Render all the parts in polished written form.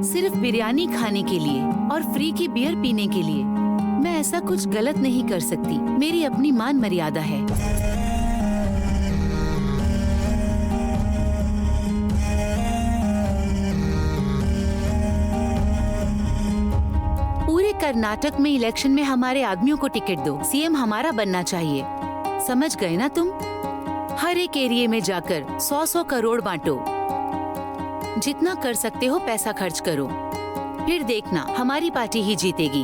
सिर्फ बिरयानी खाने के लिए और फ्री की बियर पीने के लिए मैं ऐसा कुछ गलत नहीं कर सकती। मेरी अपनी मान मर्यादा है। पूरे कर्नाटक में इलेक्शन में हमारे आदमियों को टिकट दो। सीएम हमारा बनना चाहिए, समझ गए ना तुम? हर एक एरिया में जाकर 100-100 करोड़ बांटो। जितना कर सकते हो पैसा खर्च करो, फिर देखना हमारी पार्टी ही जीतेगी।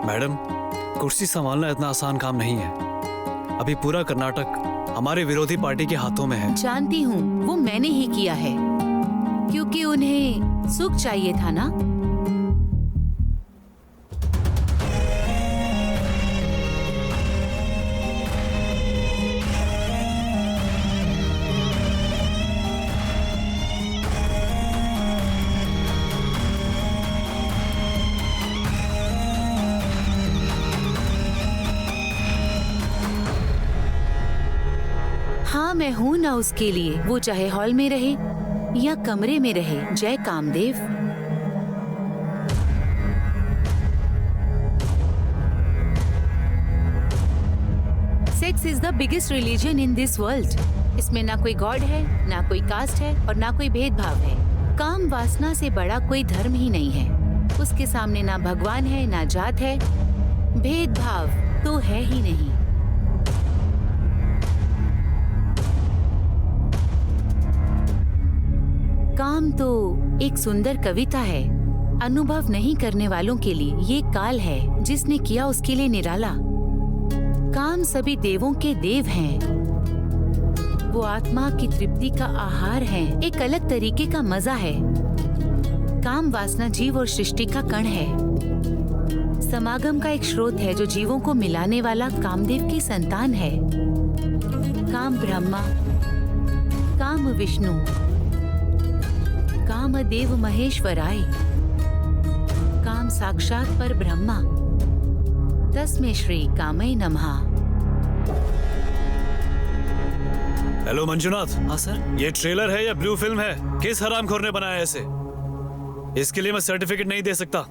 मैडम, कुर्सी संभालना इतना आसान काम नहीं है। अभी पूरा कर्नाटक हमारे विरोधी पार्टी के हाथों में है। जानती हूँ, वो मैंने ही किया है क्योंकि उन्हें सुख चाहिए था ना। हाँ, मैं हूँ ना उसके लिए, वो चाहे हॉल में रहे या कमरे में रहे। जय Kamdev. Sex is the biggest religion in this world. इसमें ना कोई गॉड है, ना कोई कास्ट है और ना कोई भेदभाव है। काम वासना से बड़ा कोई धर्म ही नहीं है। उसके सामने ना भगवान है, ना जात है, भेदभाव तो है ही नहीं। काम तो एक सुंदर कविता है। अनुभव नहीं करने वालों के लिए ये काल है, जिसने किया उसके लिए निराला। काम सभी देवों के देव हैं। वो आत्मा की तृप्ति का आहार है, एक अलग तरीके का मजा है। काम वासना जीव और सृष्टि का कण है, समागम का एक स्रोत है जो जीवों को मिलाने वाला कामदेव की संतान है। काम ब्रह्मा, काम विष्णु, कामदेव महेश्वराय, काम साक्षात पर ब्रह्मा, तस्मै श्री कामै नमः। हेलो मंजुनाथ। हाँ सर। ये ट्रेलर है या ब्लू फिल्म है? किस हरामखोर ने बनाया ऐसे? इसके लिए मैं सर्टिफिकेट नहीं दे सकता।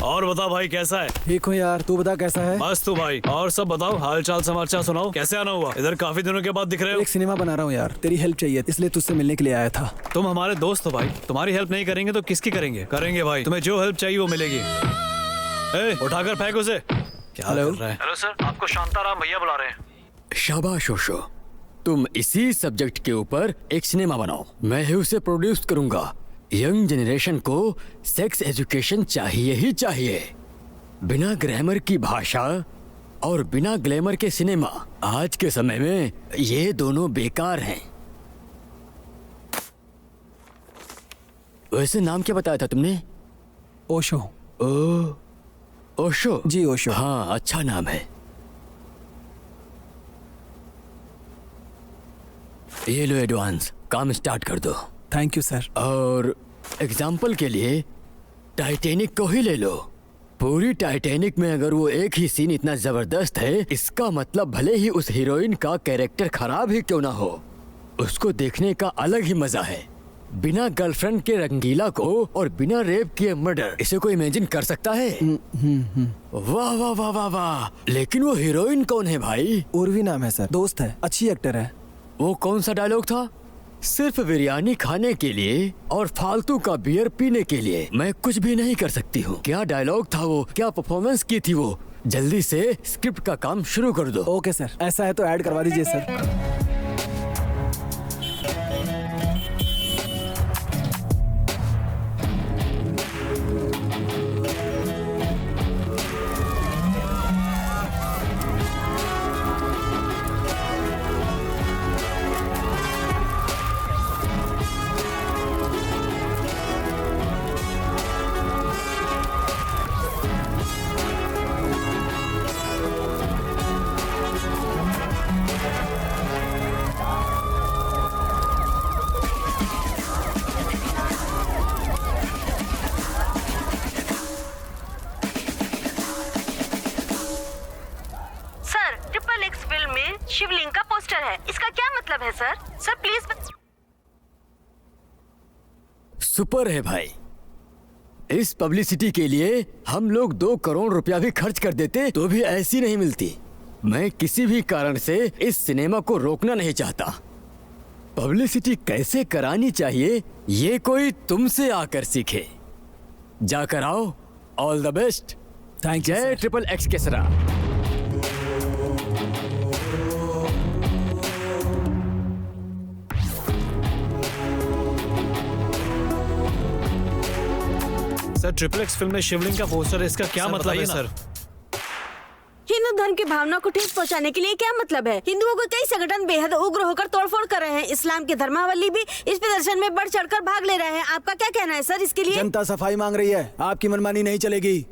और बता भाई, कैसा है? ठीक हूँ यार, तू बता कैसा है? बस तू भाई। और सब बताओ, हाल चाल समाचार सुनाओ। कैसे आना हुआ? इधर काफी दिनों के बाद दिख रहे हो। एक सिनेमा बना रहा हूँ यार, तेरी हेल्प चाहिए इसलिए तुझसे मिलने के लिए आया था। तुम हमारे दोस्त हो भाई, तुम्हारी हेल्प नहीं करेंगे तो किसकी करेंगे? करेंगे भाई, तुम्हें जो हेल्प चाहिए वो मिलेगी। उठाकर फेंक उसे। क्या कर रहा है? हेलो सर, आपको शांताराम भैया बुला रहे हैं। शाबाश ओशो, तुम इसी सब्जेक्ट के ऊपर एक सिनेमा बनाओ, मैं ही उसे प्रोड्यूस करूंगा। यंग जनरेशन को सेक्स एजुकेशन चाहिए ही चाहिए। बिना ग्रामर की भाषा और बिना ग्लैमर के सिनेमा, आज के समय में ये दोनों बेकार हैं। वैसे नाम क्या बताया था तुमने? ओशो। ओशो? जी ओशो। हाँ, अच्छा नाम है। ये लो एडवांस, काम स्टार्ट कर दो। Thank you sir. और एग्जाम्पल के लिए टाइटैनिक को ही ले लो। पूरी टाइटैनिक में अगर वो एक ही सीन इतना जबरदस्त है, इसका मतलब भले ही उस हीरोइन का कैरेक्टर खराब ही क्यों ना हो, उसको देखने का अलग ही मजा है। बिना गर्लफ्रेंड के रंगीला को और बिना रेप किए मर्डर, इसे कोई इमेजिन कर सकता है? वाह वाह वाह वाह वाह। लेकिन वो हीरोइन कौन है भाई? उर्वी नाम है सर, दोस्त है, अच्छी एक्टर है। वो कौन सा डायलॉग था? सिर्फ बिरयानी खाने के लिए और फालतू का बियर पीने के लिए मैं कुछ भी नहीं कर सकती हूँ। क्या डायलॉग था वो, क्या परफॉर्मेंस की थी वो। जल्दी से स्क्रिप्ट का काम शुरू कर दो। ओके सर, ऐसा है तो ऐड करवा दीजिए सर। शिवलिंग का पोस्टर है, इसका क्या मतलब है सर? Sir please. सुपर है भाई। इस पब्लिसिटी के लिए हम लोग 2 करोड़ रुपया भी खर्च कर देते तो भी ऐसी नहीं मिलती। मैं किसी भी कारण से इस सिनेमा को रोकना नहीं चाहता। पब्लिसिटी कैसे करानी चाहिए ये कोई तुमसे आकर सीखे। जाकर आओ। All the best. Thank you जय ट्रिपल एक्स केसरा। सर ट्रिपल एक्स फिल्म में शिवलिंग का पोस्टर है, इसका क्या मतलब है सर? हिंदू धर्म की भावना को ठेस पहुंचाने के लिए क्या मतलब है? हिंदुओं को कई संगठन बेहद उग्र होकर तोड़फोड़ कर रहे हैं। इस्लाम के धर्मावलंबी भी इस प्रदर्शन में बढ़ चढ़कर भाग ले रहे हैं। आपका क्या कहना है सर इसके लिए? जनता सफाई मांग रही है, आपकी मनमानी नहीं चलेगी।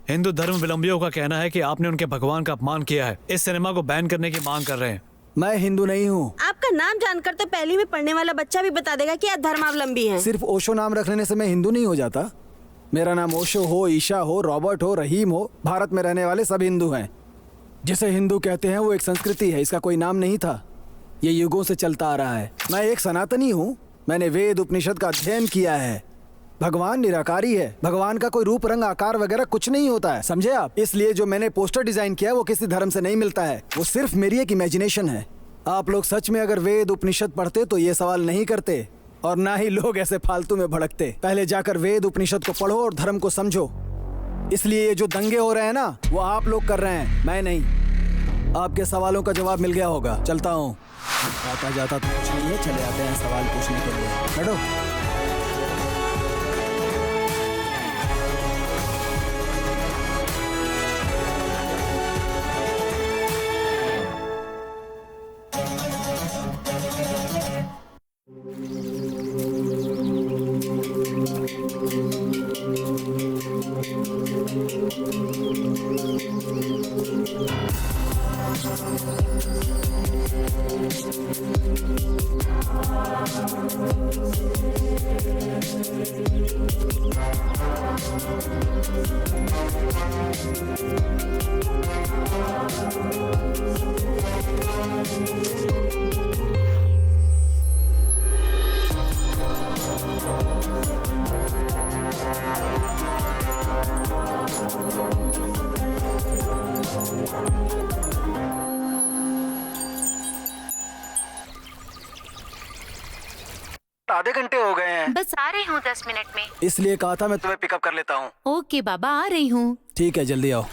हिंदू धर्म विलंबियों का कहना है कि आपने उनके भगवान का अपमान किया है, इस सिनेमा को बैन करने की मांग कर रहे हैं। मैं हिंदू नहीं हूँ। आपका नाम जानकर तो पहली में पढ़ने वाला बच्चा भी बता देगा कि आप धर्मावलंबी हैं। सिर्फ ओशो नाम रख लेने से मैं हिंदू नहीं हो जाता। मेरा नाम ओशो हो, ईशा हो, रॉबर्ट हो, रहीम हो, भारत में रहने वाले सब हिंदू हैं। जिसे हिंदू कहते हैं वो एक संस्कृति है, इसका कोई नाम नहीं था। ये युगों से चलता आ रहा है। मैं एक सनातनी हूँ। मैंने वेद उपनिषद का अध्ययन किया है। भगवान निराकारी है। भगवान का कोई रूप रंग आकार वगैरह कुछ नहीं होता है, समझे आप? इसलिए जो मैंने पोस्टर डिजाइन किया वो किसी धर्म से नहीं मिलता है, वो सिर्फ मेरी एक इमेजिनेशन है। आप लोग सच में अगर वेद उपनिषद पढ़ते तो ये सवाल नहीं करते और ना ही लोग ऐसे फालतू में भड़कते। पहले जाकर वेद उपनिषद को पढ़ो और धर्म को समझो। इसलिए ये जो दंगे हो रहे हैं ना, वो आप लोग कर रहे हैं, मैं नहीं। आपके सवालों का जवाब मिल गया होगा। चलता हूँ। आता जाता तो कुछ नहीं है, चले आते हैं सवाल पूछने के लिए। बैठो। आधे घंटे हो गए हैं। बस आ रही हूँ 10 मिनट में। इसलिए कहा था मैं तुम्हें पिकअप कर लेता हूँ। ओके बाबा, आ रही हूँ। ठीक है, जल्दी आओ।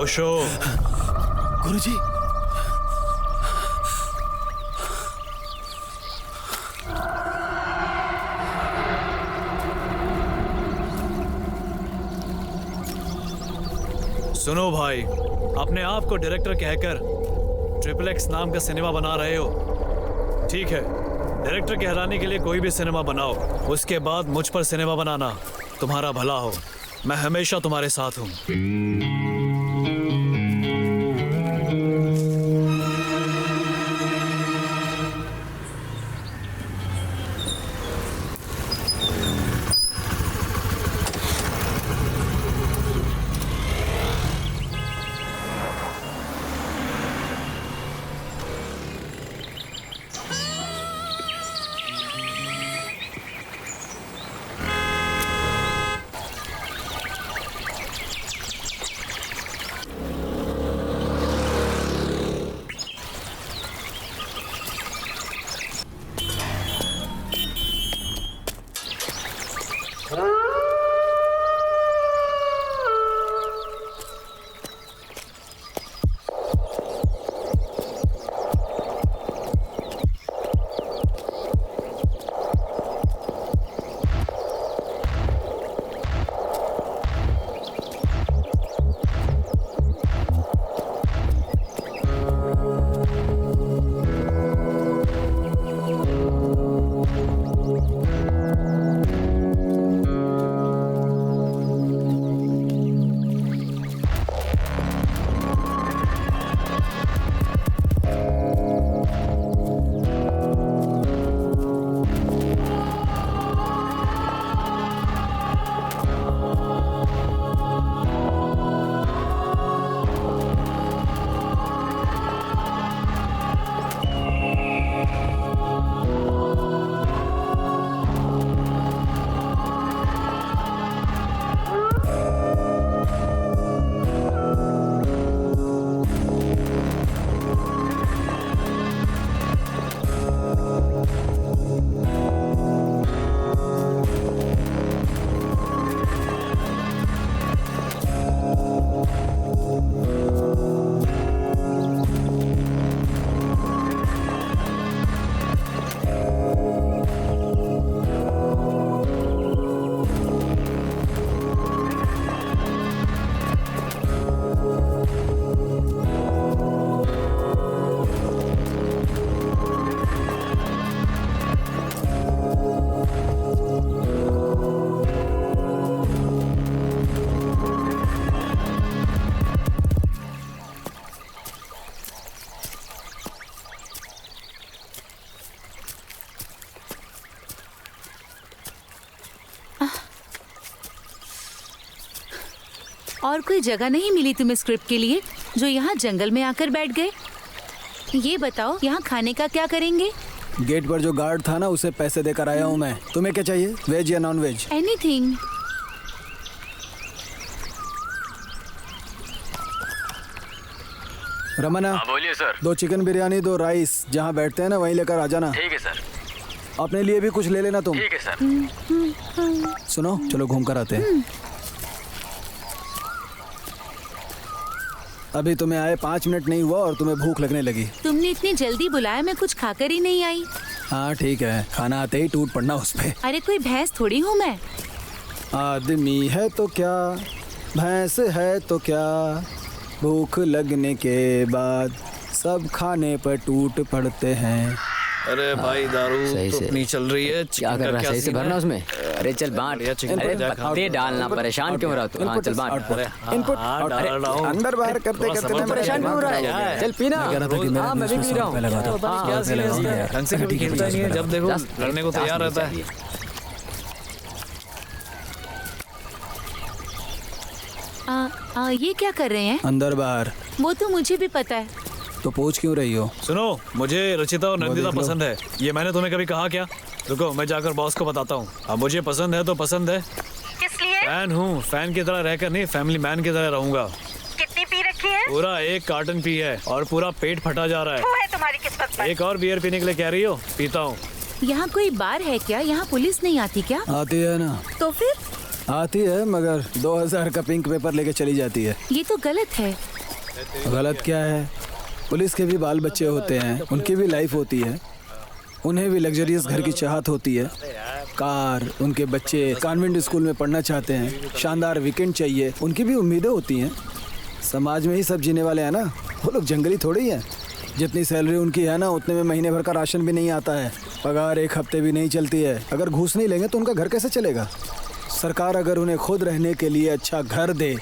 ओशो। गुरुजी। सुनो भाई, अपने आप को डायरेक्टर कहकर ट्रिपल एक्स नाम का सिनेमा बना रहे हो, ठीक है। डायरेक्टर कहलाने के लिए कोई भी सिनेमा बनाओ, उसके बाद मुझ पर सिनेमा बनाना, तुम्हारा भला हो। मैं हमेशा तुम्हारे साथ हूँ। और कोई जगह नहीं मिली तुम्हें स्क्रिप्ट के लिए जो यहाँ जंगल में आकर बैठ गए? ये बताओ यहाँ खाने का क्या करेंगे? गेट पर जो गार्ड था ना, उसे पैसे देकर आया हूँ मैं। तुम्हें क्या चाहिए, वेज या नॉन वेज? एनीथिंग। रमना, बोलिए सर। 2 चिकन बिरयानी 2 राइस, जहाँ बैठते हैं ना वहीं लेकर आ जाना। ठीक है सर। अपने लिए भी कुछ ले लेना तुम। ठीक है सर। सुनो, चलो घूम कर आते हैं। अभी तुम्हें आए 5 मिनट नहीं हुआ और तुम्हें भूख लगने लगी। तुमने इतनी जल्दी बुलाया, मैं कुछ खाकर ही नहीं आई। हाँ ठीक है, खाना आते ही टूट पड़ना उस पे। अरे कोई भैंस थोड़ी हूँ मैं। आदमी है तो क्या, भैंस है तो क्या, भूख लगने के बाद सब खाने पर टूट पड़ते हैं। अरे भाई दारू सही तो से। अपनी चल रही है। क्या कर रहा है? सही से भरना उसमें। अरे चल बांट। बढ़िया चिकन अरे बढ़िया खा। पत्ते डालना, परेशान क्यों हो रहा तू? हाँ चल बांट। इनपुट हाँ, डाल रहा हूँ। अंदर बाहर करते करते मैं परेशान क्यों हो रहा क्या है? है? चल पीना। कह रहा था कि मेरा हाँ मैं भी पी रहा हूँ। क्या सीन है इसका? ढंग से कभी खेलता नहीं है, जब देखो लड़ने को तैयार रहता है। ये क्या कर रहे हैं? अंदर बाहर। वो तो मुझे भी पता है। तो पूछ क्यों रही हो? सुनो, मुझे रचिता और नंदिता देख लो। पसंद है। ये मैंने तुम्हें कभी कहा क्या? रुको, मैं जाकर बॉस को बताता हूँ। अब मुझे पसंद है तो पसंद है। किस लिए? फैन हूँ, फैन की तरह रहकर नहीं, फैमिली मैन की तरह रहूंगा। कितनी पी रखी है? पूरा 1 कार्टन पी है और पूरा पेट फटा जा रहा वो है तुम्हारी किस्मत पर। है। एक और बियर पीने के लिए कह रही हो? पीता हूँ। यहाँ कोई बार है क्या? यहाँ पुलिस नहीं आती क्या? आती है ना। तो फिर आती है, मगर 2000 का पिंक पेपर लेके चली जाती है। ये तो गलत है। गलत क्या है? पुलिस के भी बाल बच्चे होते हैं, उनकी भी लाइफ होती है, उन्हें भी लग्जरियस घर की चाहत होती है। कार, उनके बच्चे कॉन्वेंट स्कूल में पढ़ना चाहते हैं, शानदार वीकेंड चाहिए, उनकी भी उम्मीदें होती हैं। समाज में ही सब जीने वाले हैं ना, वो लोग जंगली थोड़ी ही हैं। जितनी सैलरी उनकी है ना, उतने में महीने भर का राशन भी नहीं आता है, पगार 1 हफ्ते भी नहीं चलती है। अगर घूस नहीं लेंगे तो उनका घर कैसे चलेगा? सरकार अगर उन्हें खुद रहने के लिए अच्छा घर दे,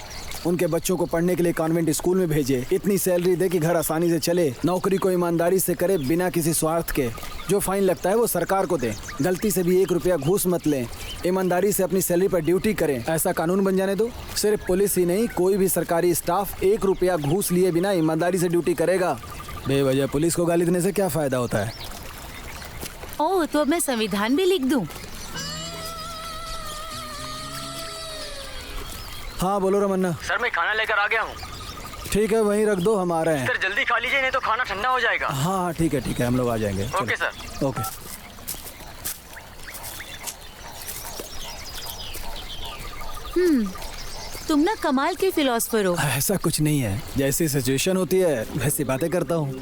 उनके बच्चों को पढ़ने के लिए कॉन्वेंट स्कूल में भेजे, इतनी सैलरी दे कि घर आसानी से चले, नौकरी को ईमानदारी से करे बिना किसी स्वार्थ के, जो फाइन लगता है वो सरकार को दे, गलती से भी 1 रुपया घूस मत लें, ईमानदारी से अपनी सैलरी पर ड्यूटी करें, ऐसा कानून बन जाने दो। सिर्फ पुलिस ही नहीं, कोई भी सरकारी स्टाफ 1 रुपया घूस लिए बिना ईमानदारी से ड्यूटी करेगा। बेवजह पुलिस को गाली देने से क्या फायदा होता है? ओह, तो अब मैं संविधान भी लिख दूं? हाँ बोलो रमन्ना। सर मैं खाना लेकर आ गया हूँ। ठीक है, वहीं रख दो, हम आ रहे हैं। सर जल्दी खा लीजिए नहीं तो खाना ठंडा हो जाएगा। हाँ ठीक है, हम लोग आ जाएंगे। Okay sir. ओके। तुम ना कमाल के फिलोसफर हो। ऐसा कुछ नहीं है, जैसी सिचुएशन होती है वैसी बातें करता हूँ।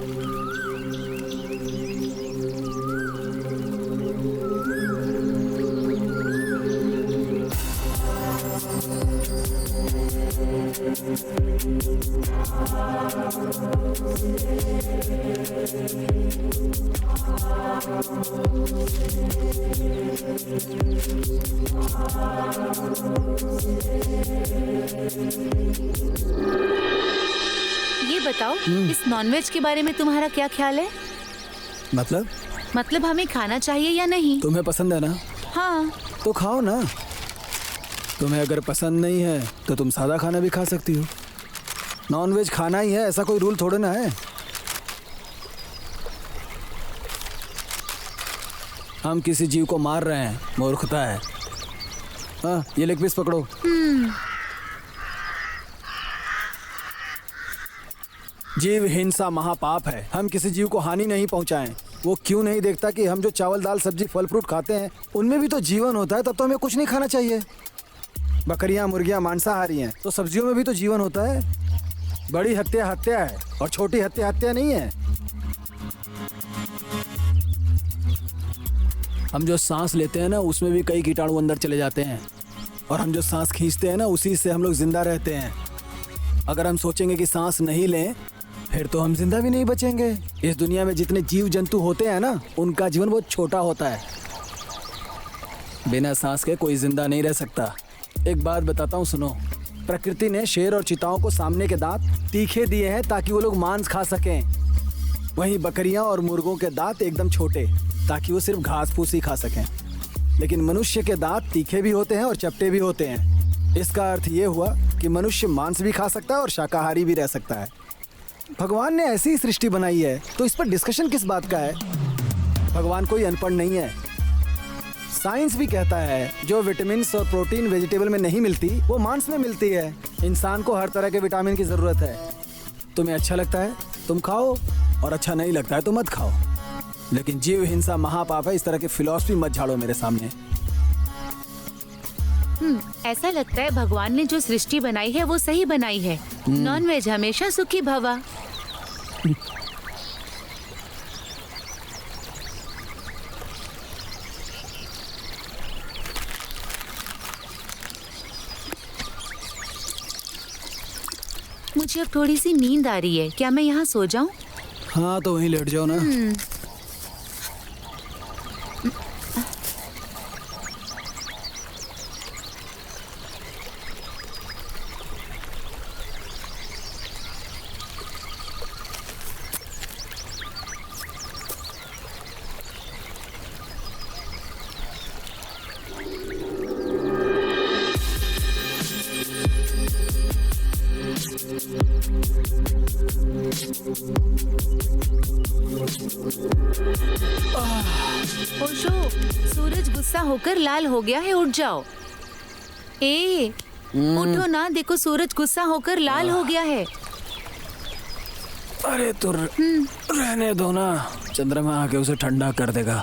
ये बताओ, इस नॉनवेज के बारे में तुम्हारा क्या ख्याल है? मतलब हमें खाना चाहिए या नहीं? तुम्हें पसंद है ना? हाँ। तो खाओ ना। तुम्हें अगर पसंद नहीं है तो तुम सादा खाना भी खा सकती हो। नॉनवेज खाना ही है, ऐसा कोई रूल थोड़े ना है। हम किसी जीव को मार रहे हैं, मूर्खता है। हाँ, ये लेग पीस पकड़ो। जीव हिंसा महापाप है। हम किसी जीव को हानि नहीं पहुंचाएं। वो क्यों नहीं देखता कि हम जो चावल दाल सब्जी फल फ्रूट खाते हैं उनमें भी तो जीवन होता है, तब तो हमें कुछ नहीं खाना चाहिए। बकरियां मुर्गियां मांसाहारी हैं, तो सब्जियों में भी तो जीवन होता है। बड़ी हत्या हत्या है और छोटी हत्या हत्या नहीं है। हम जो सांस लेते हैं ना, उसमें भी कई कीटाणु अंदर चले जाते हैं, और हम जो सांस खींचते हैं ना, उसी से हम लोग जिंदा रहते हैं। अगर हम सोचेंगे कि सांस नहीं लें, फिर तो हम जिंदा भी नहीं बचेंगे। इस दुनिया में जितने जीव जंतु होते हैं ना, उनका जीवन बहुत छोटा होता है। बिना सांस के कोई जिंदा नहीं रह सकता। एक बात बताता हूँ, सुनो। प्रकृति ने शेर और चिताओं को सामने के दांत तीखे दिए हैं ताकि वो लोग मांस खा सकें। वहीं बकरियां और मुर्गों के दांत एकदम छोटे, ताकि वो सिर्फ घास फूस ही खा सकें। लेकिन मनुष्य के दांत तीखे भी होते हैं और चपटे भी होते हैं। इसका अर्थ ये हुआ कि मनुष्य मांस भी खा सकता है और शाकाहारी भी रह सकता है। भगवान ने ऐसी सृष्टि बनाई है, तो इस पर डिस्कशन किस बात का है? भगवान कोई अनपढ़ नहीं है। साइंस भी कहता है जो विटामिन और प्रोटीन वेजिटेबल में नहीं मिलती, वो मांस में मिलती है। इंसान को हर तरह के विटामिन की जरूरत है। तुम्हें अच्छा लगता है तुम खाओ, और अच्छा नहीं लगता है तो मत खाओ। लेकिन जीव हिंसा महापाप है। इस तरह की फिलॉसफी मत झाड़ो मेरे सामने। ऐसा लगता है भगवान ने जो सृष्टि बनाई है वो सही बनाई है। नॉनवेज हमेशा सुखी भवा। मुझे अब थोड़ी सी नींद आ रही है, क्या मैं यहाँ सो जाऊँ? हाँ तो वहीं लेट जाओ ना। ओशो, सूरज गुस्सा होकर लाल हो गया है, उठ जाओ। उठो ना, देखो सूरज गुस्सा होकर लाल हो गया है। अरे तो रहने दो ना, चंद्रमा आके उसे ठंडा कर देगा।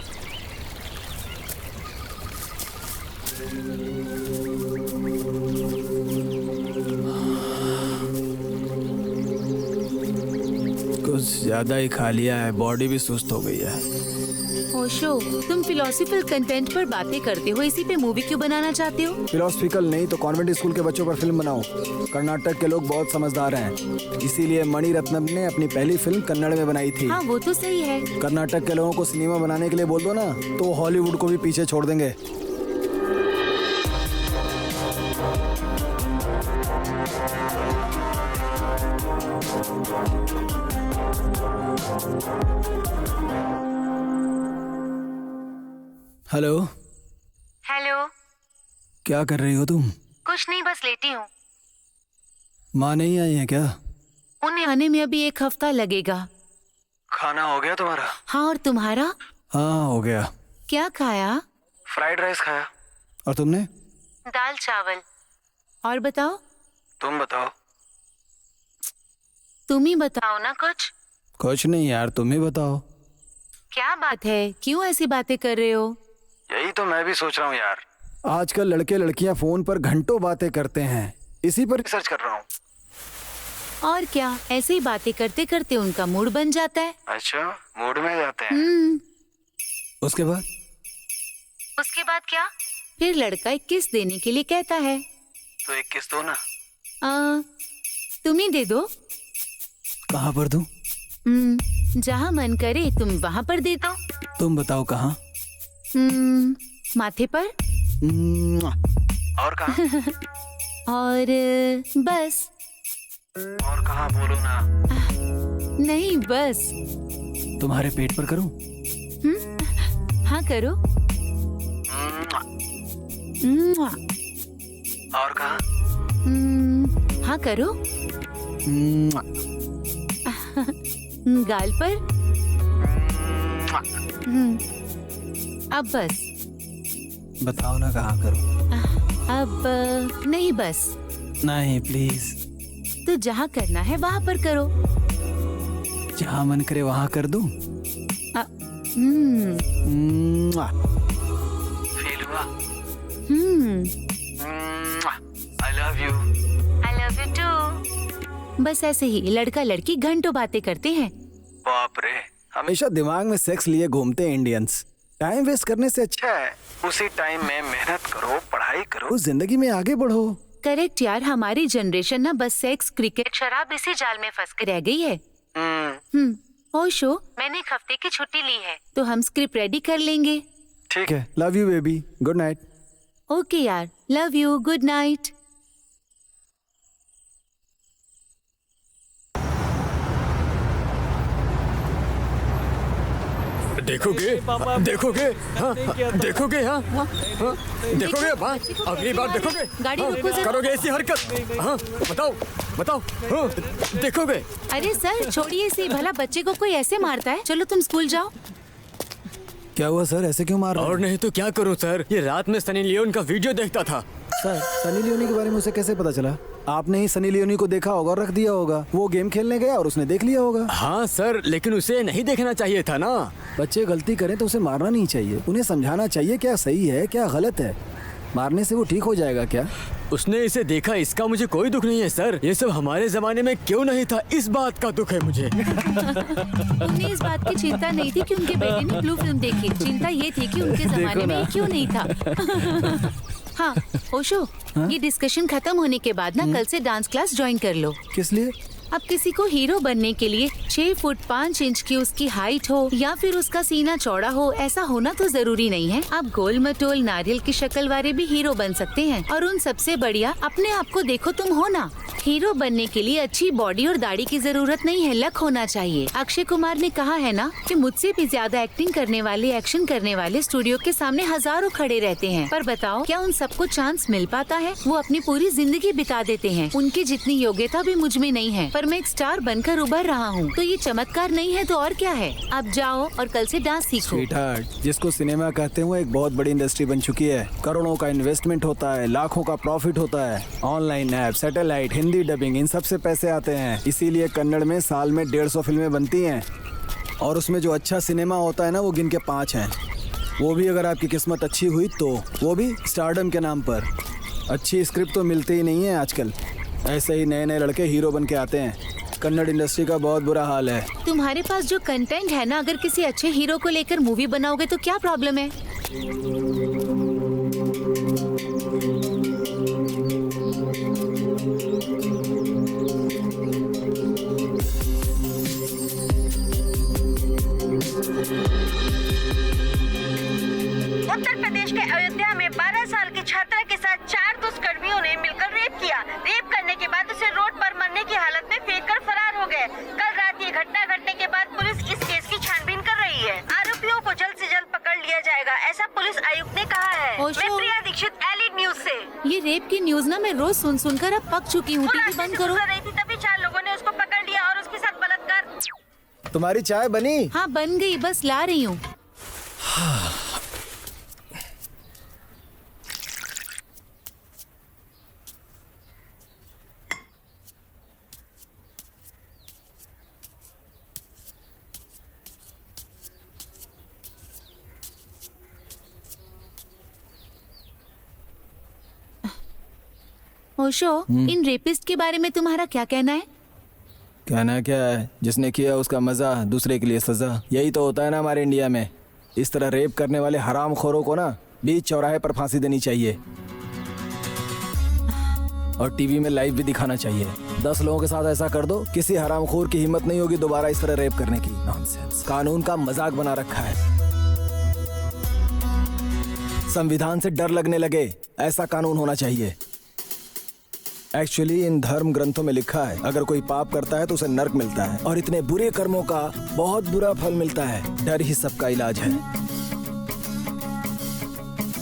कुछ ज्यादा ही खा लिया है, बॉडी भी सुस्त हो गई है। ओशो, तुम फिलोसफिकल कंटेंट पर बातें करते हो, इसी पे मूवी क्यों बनाना चाहते हो? फिलोसफिकल नहीं तो कॉन्वेंट स्कूल के बच्चों पर फिल्म बनाओ। कर्नाटक के लोग बहुत समझदार हैं, इसीलिए मणि रत्नम ने अपनी पहली फिल्म कन्नड़ में बनाई थी। हाँ वो तो सही है। कर्नाटक के लोगों को सिनेमा बनाने के लिए बोल दो ना, तो हॉलीवुड को भी पीछे छोड़ देंगे। हेलो। हेलो। क्या कर रही हो तुम? कुछ नहीं, बस लेटी हूँ। माँ नहीं आई है क्या? उन्हें आने में अभी 1 हफ्ता लगेगा। खाना हो गया तुम्हारा? हाँ, और तुम्हारा? हाँ हो गया। क्या खाया? फ्राइड राइस खाया। और तुमने? दाल चावल। और बताओ? तुम बताओ। तुम ही बताओ ना कुछ। कुछ नहीं यार, तुम ही बताओ। क्या बात है, क्यों ऐसी बातें कर रहे हो? यही तो मैं भी सोच रहा हूँ यार। आजकल लड़के लड़कियां फोन पर घंटों बातें करते हैं, इसी पर रिसर्च कर रहा हूँ। और क्या, ऐसे ही बातें करते करते उनका मूड बन जाता है। अच्छा, मूड में जाते हैं। उसके बाद? उसके बाद क्या? फिर लड़का 21 देने के लिए कहता है। तो 21 दो ना। तुम ही दे दो। कहाँ पर दूं? जहाँ मन करे तुम वहाँ पर दे दो। तुम बताओ कहाँ? माथे पर। और कहाँ? और बस। और कहाँ बोलो ना। नहीं बस। तुम्हारे पेट पर करूं? हाँ करो। और कहाँ? हाँ करो। गाल पर। अब बस। बताओ ना कहाँ करूं? अब नहीं बस। नहीं प्लीज। तो जहाँ करना है वहाँ पर करो। जहाँ मन करे वहाँ कर दूं? फील हुआ? I love you. I love you too. बस ऐसे ही लड़का लड़की घंटों बातें करते हैं। बाप रे, हमेशा दिमाग में सेक्स लिए घूमते हैं इंडियंस। टाइम वेस्ट करने से अच्छा है उसी टाइम में मेहनत करो, पढ़ाई करो, जिंदगी में आगे बढ़ो। करेक्ट यार, हमारी जनरेशन ना बस सेक्स, क्रिकेट, शराब इसी जाल में फंस के रह गई है। ओशो, मैंने 1 हफ्ते की छुट्टी ली है तो हम स्क्रिप्ट रेडी कर लेंगे। ठीक है, love you baby, good night. Okay यार, लव यू, गुड नाइट। देखोगे? देखोगे? हाँ, देखोगे? हाँ, देखोगे? हाँ, अगली बार देखोगे? गाड़ी रुको जरा। करोगे ऐसी हरकत? हाँ, बताओ, बताओ। हाँ, देखोगे? अरे सर छोड़िए इसे, भला बच्चे को कोई ऐसे मारता है? चलो तुम स्कूल जाओ। क्या हुआ सर, ऐसे क्यों मार रहे हैं? और नहीं तो क्या करूं सर, ये रात में सनी लियोन का वीडियो देखता था। सर, सनी लियोनी के बारे में उसे कैसे पता चला? आपने ही सनी लियोनी को देखा होगा और रख दिया होगा। वो गेम खेलने गया और उसने देख लिया होगा। हाँ सर, लेकिन उसे नहीं देखना चाहिए था ना। बच्चे गलती करें तो उसे मारना नहीं चाहिए, उन्हें समझाना चाहिए क्या सही है क्या गलत है। मारने से वो ठीक हो जाएगा क्या? उसने इसे देखा, इसका मुझे कोई दुख नहीं है सर। ये सब हमारे जमाने में क्यों नहीं था, इस बात का दुख है मुझे। उन्हें इस बात की चिंता नहीं थी कि उनके बेटे ने ब्लू फिल्म देखी, चिंता ये थी कि उनके जमाने में क्यों नहीं था। हाँ ओशो, ये डिस्कशन खत्म होने के बाद ना कल से डांस क्लास ज्वाइन कर लो। किस लिए? अब किसी को हीरो बनने के लिए 6 फुट 5 इंच की उसकी हाइट हो या फिर उसका सीना चौड़ा हो, ऐसा होना तो जरूरी नहीं है। आप गोल मटोल नारियल की शक्ल वाले भी हीरो बन सकते हैं। और उन सबसे बढ़िया अपने आप को देखो तुम हो ना। हीरो बनने के लिए अच्छी बॉडी और दाढ़ी की जरूरत नहीं है, लक होना चाहिए। अक्षय कुमार ने कहा है ना कि मुझसे भी ज्यादा एक्टिंग करने वाले, एक्शन करने वाले स्टूडियो के सामने हजारों खड़े रहते हैं, पर बताओ क्या उन सबको चांस मिल पाता है? वो अपनी पूरी जिंदगी बिता देते हैं। उनकी जितनी योग्यता भी मुझ में नहीं है, पर मैं एक स्टार बनकर उभर रहा हूँ, तो ये चमत्कार नहीं है तो और क्या है? अब जाओ और कल से डांस सीखो। स्वीटहार्ट, जिसको सिनेमा कहते हैं वो एक बहुत बड़ी इंडस्ट्री बन चुकी है। करोड़ों का इन्वेस्टमेंट होता है, लाखों का प्रॉफिट होता है। Online app, satellite, Hindi dubbing, इन सब से पैसे आते हैं। इसीलिए कन्नड़ में साल में 150 फिल्में बनती हैं और उसमें जो अच्छा सिनेमा होता है ना वो गिन के 5 हैं। वो भी अगर आपकी किस्मत अच्छी हुई तो, वो भी स्टारडम के नाम पर। अच्छी स्क्रिप्ट तो मिलती ही नहीं है आजकल, ऐसे ही नए नए लड़के हीरो बन के आते हैं। कन्नड़ इंडस्ट्री का बहुत बुरा हाल है। तुम्हारे पास जो कंटेंट है ना, अगर किसी अच्छे हीरो को लेकर मूवी बनाओगे तो क्या प्रॉब्लम है? उत्तर प्रदेश के अयोध्या में 12 साल की छात्रा के साथ 4 दुष्कर्मियों ने मिलकर रेप किया। रेप करने के बाद उसे रोड पर मरने की हालत में फेंककर फरार हो गए। न्यूज ना मैं रोज सुन सुनकर अब पक चुकी हूँ। टीवी बंद करो। रही थी तभी 4 लोगों ने उसको पकड़ लिया और उसके साथ बलात्कार। तुम्हारी चाय बनी? हाँ बन गई, बस ला रही हूँ। ओशो, इन रेपिस्ट के बारे में तुम्हारा क्या कहना है? कहना क्या है, जिसने किया उसका मजा, दूसरे के लिए सजा। यही तो होता है ना हमारे इंडिया में। इस तरह रेप करने वाले हरामखोरों को ना बीच चौराहे पर फांसी देनी चाहिए और टीवी में लाइव भी दिखाना चाहिए। 10 लोगों के साथ ऐसा कर दो, किसी हरामखोर की हिम्मत नहीं होगी दोबारा इस तरह रेप करने की। नॉनसेंस। कानून का मजाक बना रखा है। संविधान से डर लगने लगे, ऐसा कानून होना चाहिए। एक्चुअली इन धर्म ग्रंथों में लिखा है, अगर कोई पाप करता है तो उसे नर्क मिलता है और इतने बुरे कर्मों का बहुत बुरा फल मिलता है। डर ही सबका इलाज है।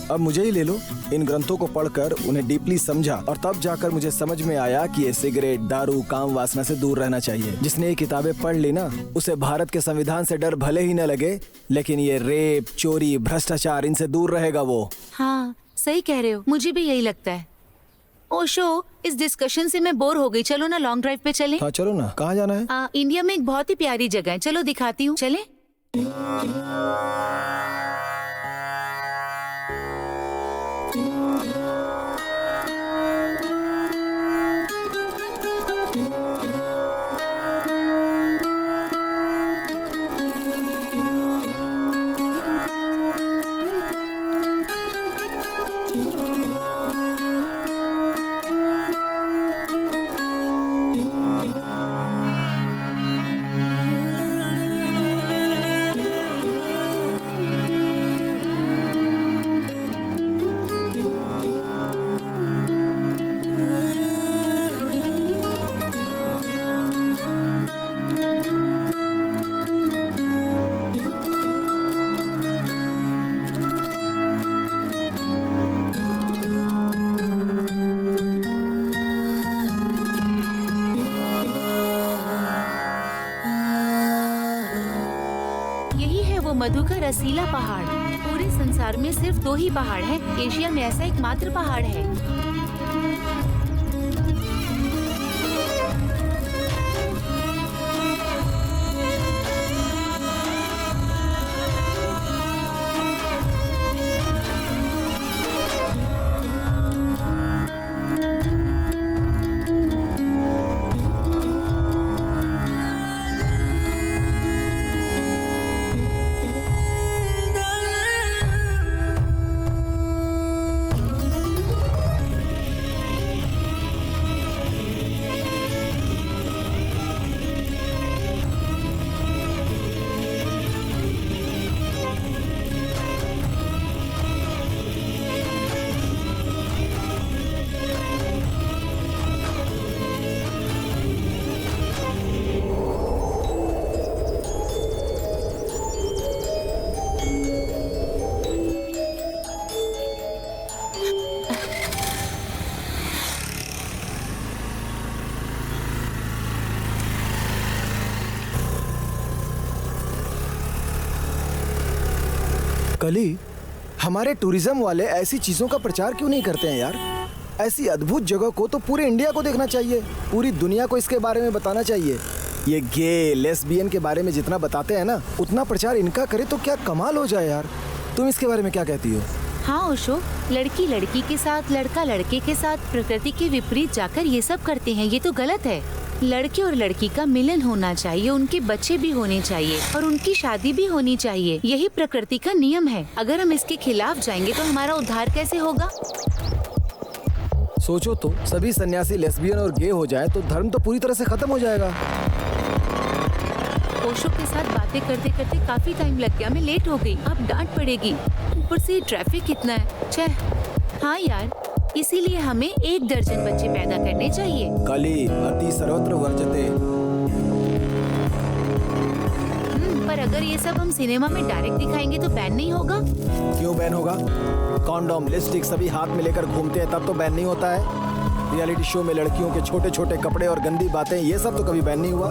अब मुझे ही ले लो। इन ग्रंथों को पढ़कर उन्हें डीपली समझा और तब जाकर मुझे समझ में आया कि ये सिगरेट, दारू, काम वासना से दूर रहना चाहिए। जिसने ये किताबें पढ़ ली ना, उसे भारत के संविधान से डर भले ही न लगे, लेकिन ये रेप, चोरी, भ्रष्टाचार, इनसे दूर रहेगा वो। हाँ सही कह रहे हो, मुझे भी यही लगता है। ओशो, इस डिस्कशन से मैं बोर हो गई। चलो ना लॉन्ग ड्राइव पे चलें। हाँ चलो ना। कहाँ जाना है? इंडिया में एक बहुत ही प्यारी जगह है, चलो दिखाती हूँ। चलें? मधु का रसीला पहाड़। पूरे संसार में सिर्फ 2 ही पहाड़ हैं। एशिया में ऐसा एकमात्र पहाड़ है। कली, हमारे टूरिज्म वाले ऐसी चीजों का प्रचार क्यों नहीं करते हैं यार? ऐसी अद्भुत जगह को तो पूरे इंडिया को देखना चाहिए, पूरी दुनिया को इसके बारे में बताना चाहिए। ये गे, लेस्बियन के बारे में जितना बताते हैं ना, उतना प्रचार इनका करे तो क्या कमाल हो जाए यार। तुम इसके बारे में क्या कहती हो? हाँ ओशो, लड़की लड़की के साथ, लड़का लड़के के साथ प्रकृति के विपरीत जाकर ये सब करते हैं, ये तो गलत है। लड़के और लड़की का मिलन होना चाहिए, उनके बच्चे भी होने चाहिए और उनकी शादी भी होनी चाहिए। यही प्रकृति का नियम है। अगर हम इसके खिलाफ जाएंगे तो हमारा उद्धार कैसे होगा? सोचो तो, सभी सन्यासी लेस्बियन और गे हो जाए तो धर्म तो पूरी तरह से खत्म हो जाएगा। ओशो के साथ बातें करते करते काफी टाइम लग गया, मैं लेट हो गई। अब डांट पड़ेगी, ऊपर से ट्रैफिक कितना है। छह। हाँ यार, इसीलिए हमें 1 दर्जन बच्चे पैदा करने चाहिए। कली अति सर्वत्र वर्जते। पर अगर ये सब हम सिनेमा में डायरेक्ट दिखाएंगे तो बैन नहीं होगा? क्यों बैन होगा? कॉन्डोम, लिपस्टिक सभी हाथ में लेकर घूमते हैं तब तो बैन नहीं होता है। रियलिटी शो में लड़कियों के छोटे छोटे कपड़े और गंदी बातें, ये सब तो कभी बैन नहीं हुआ।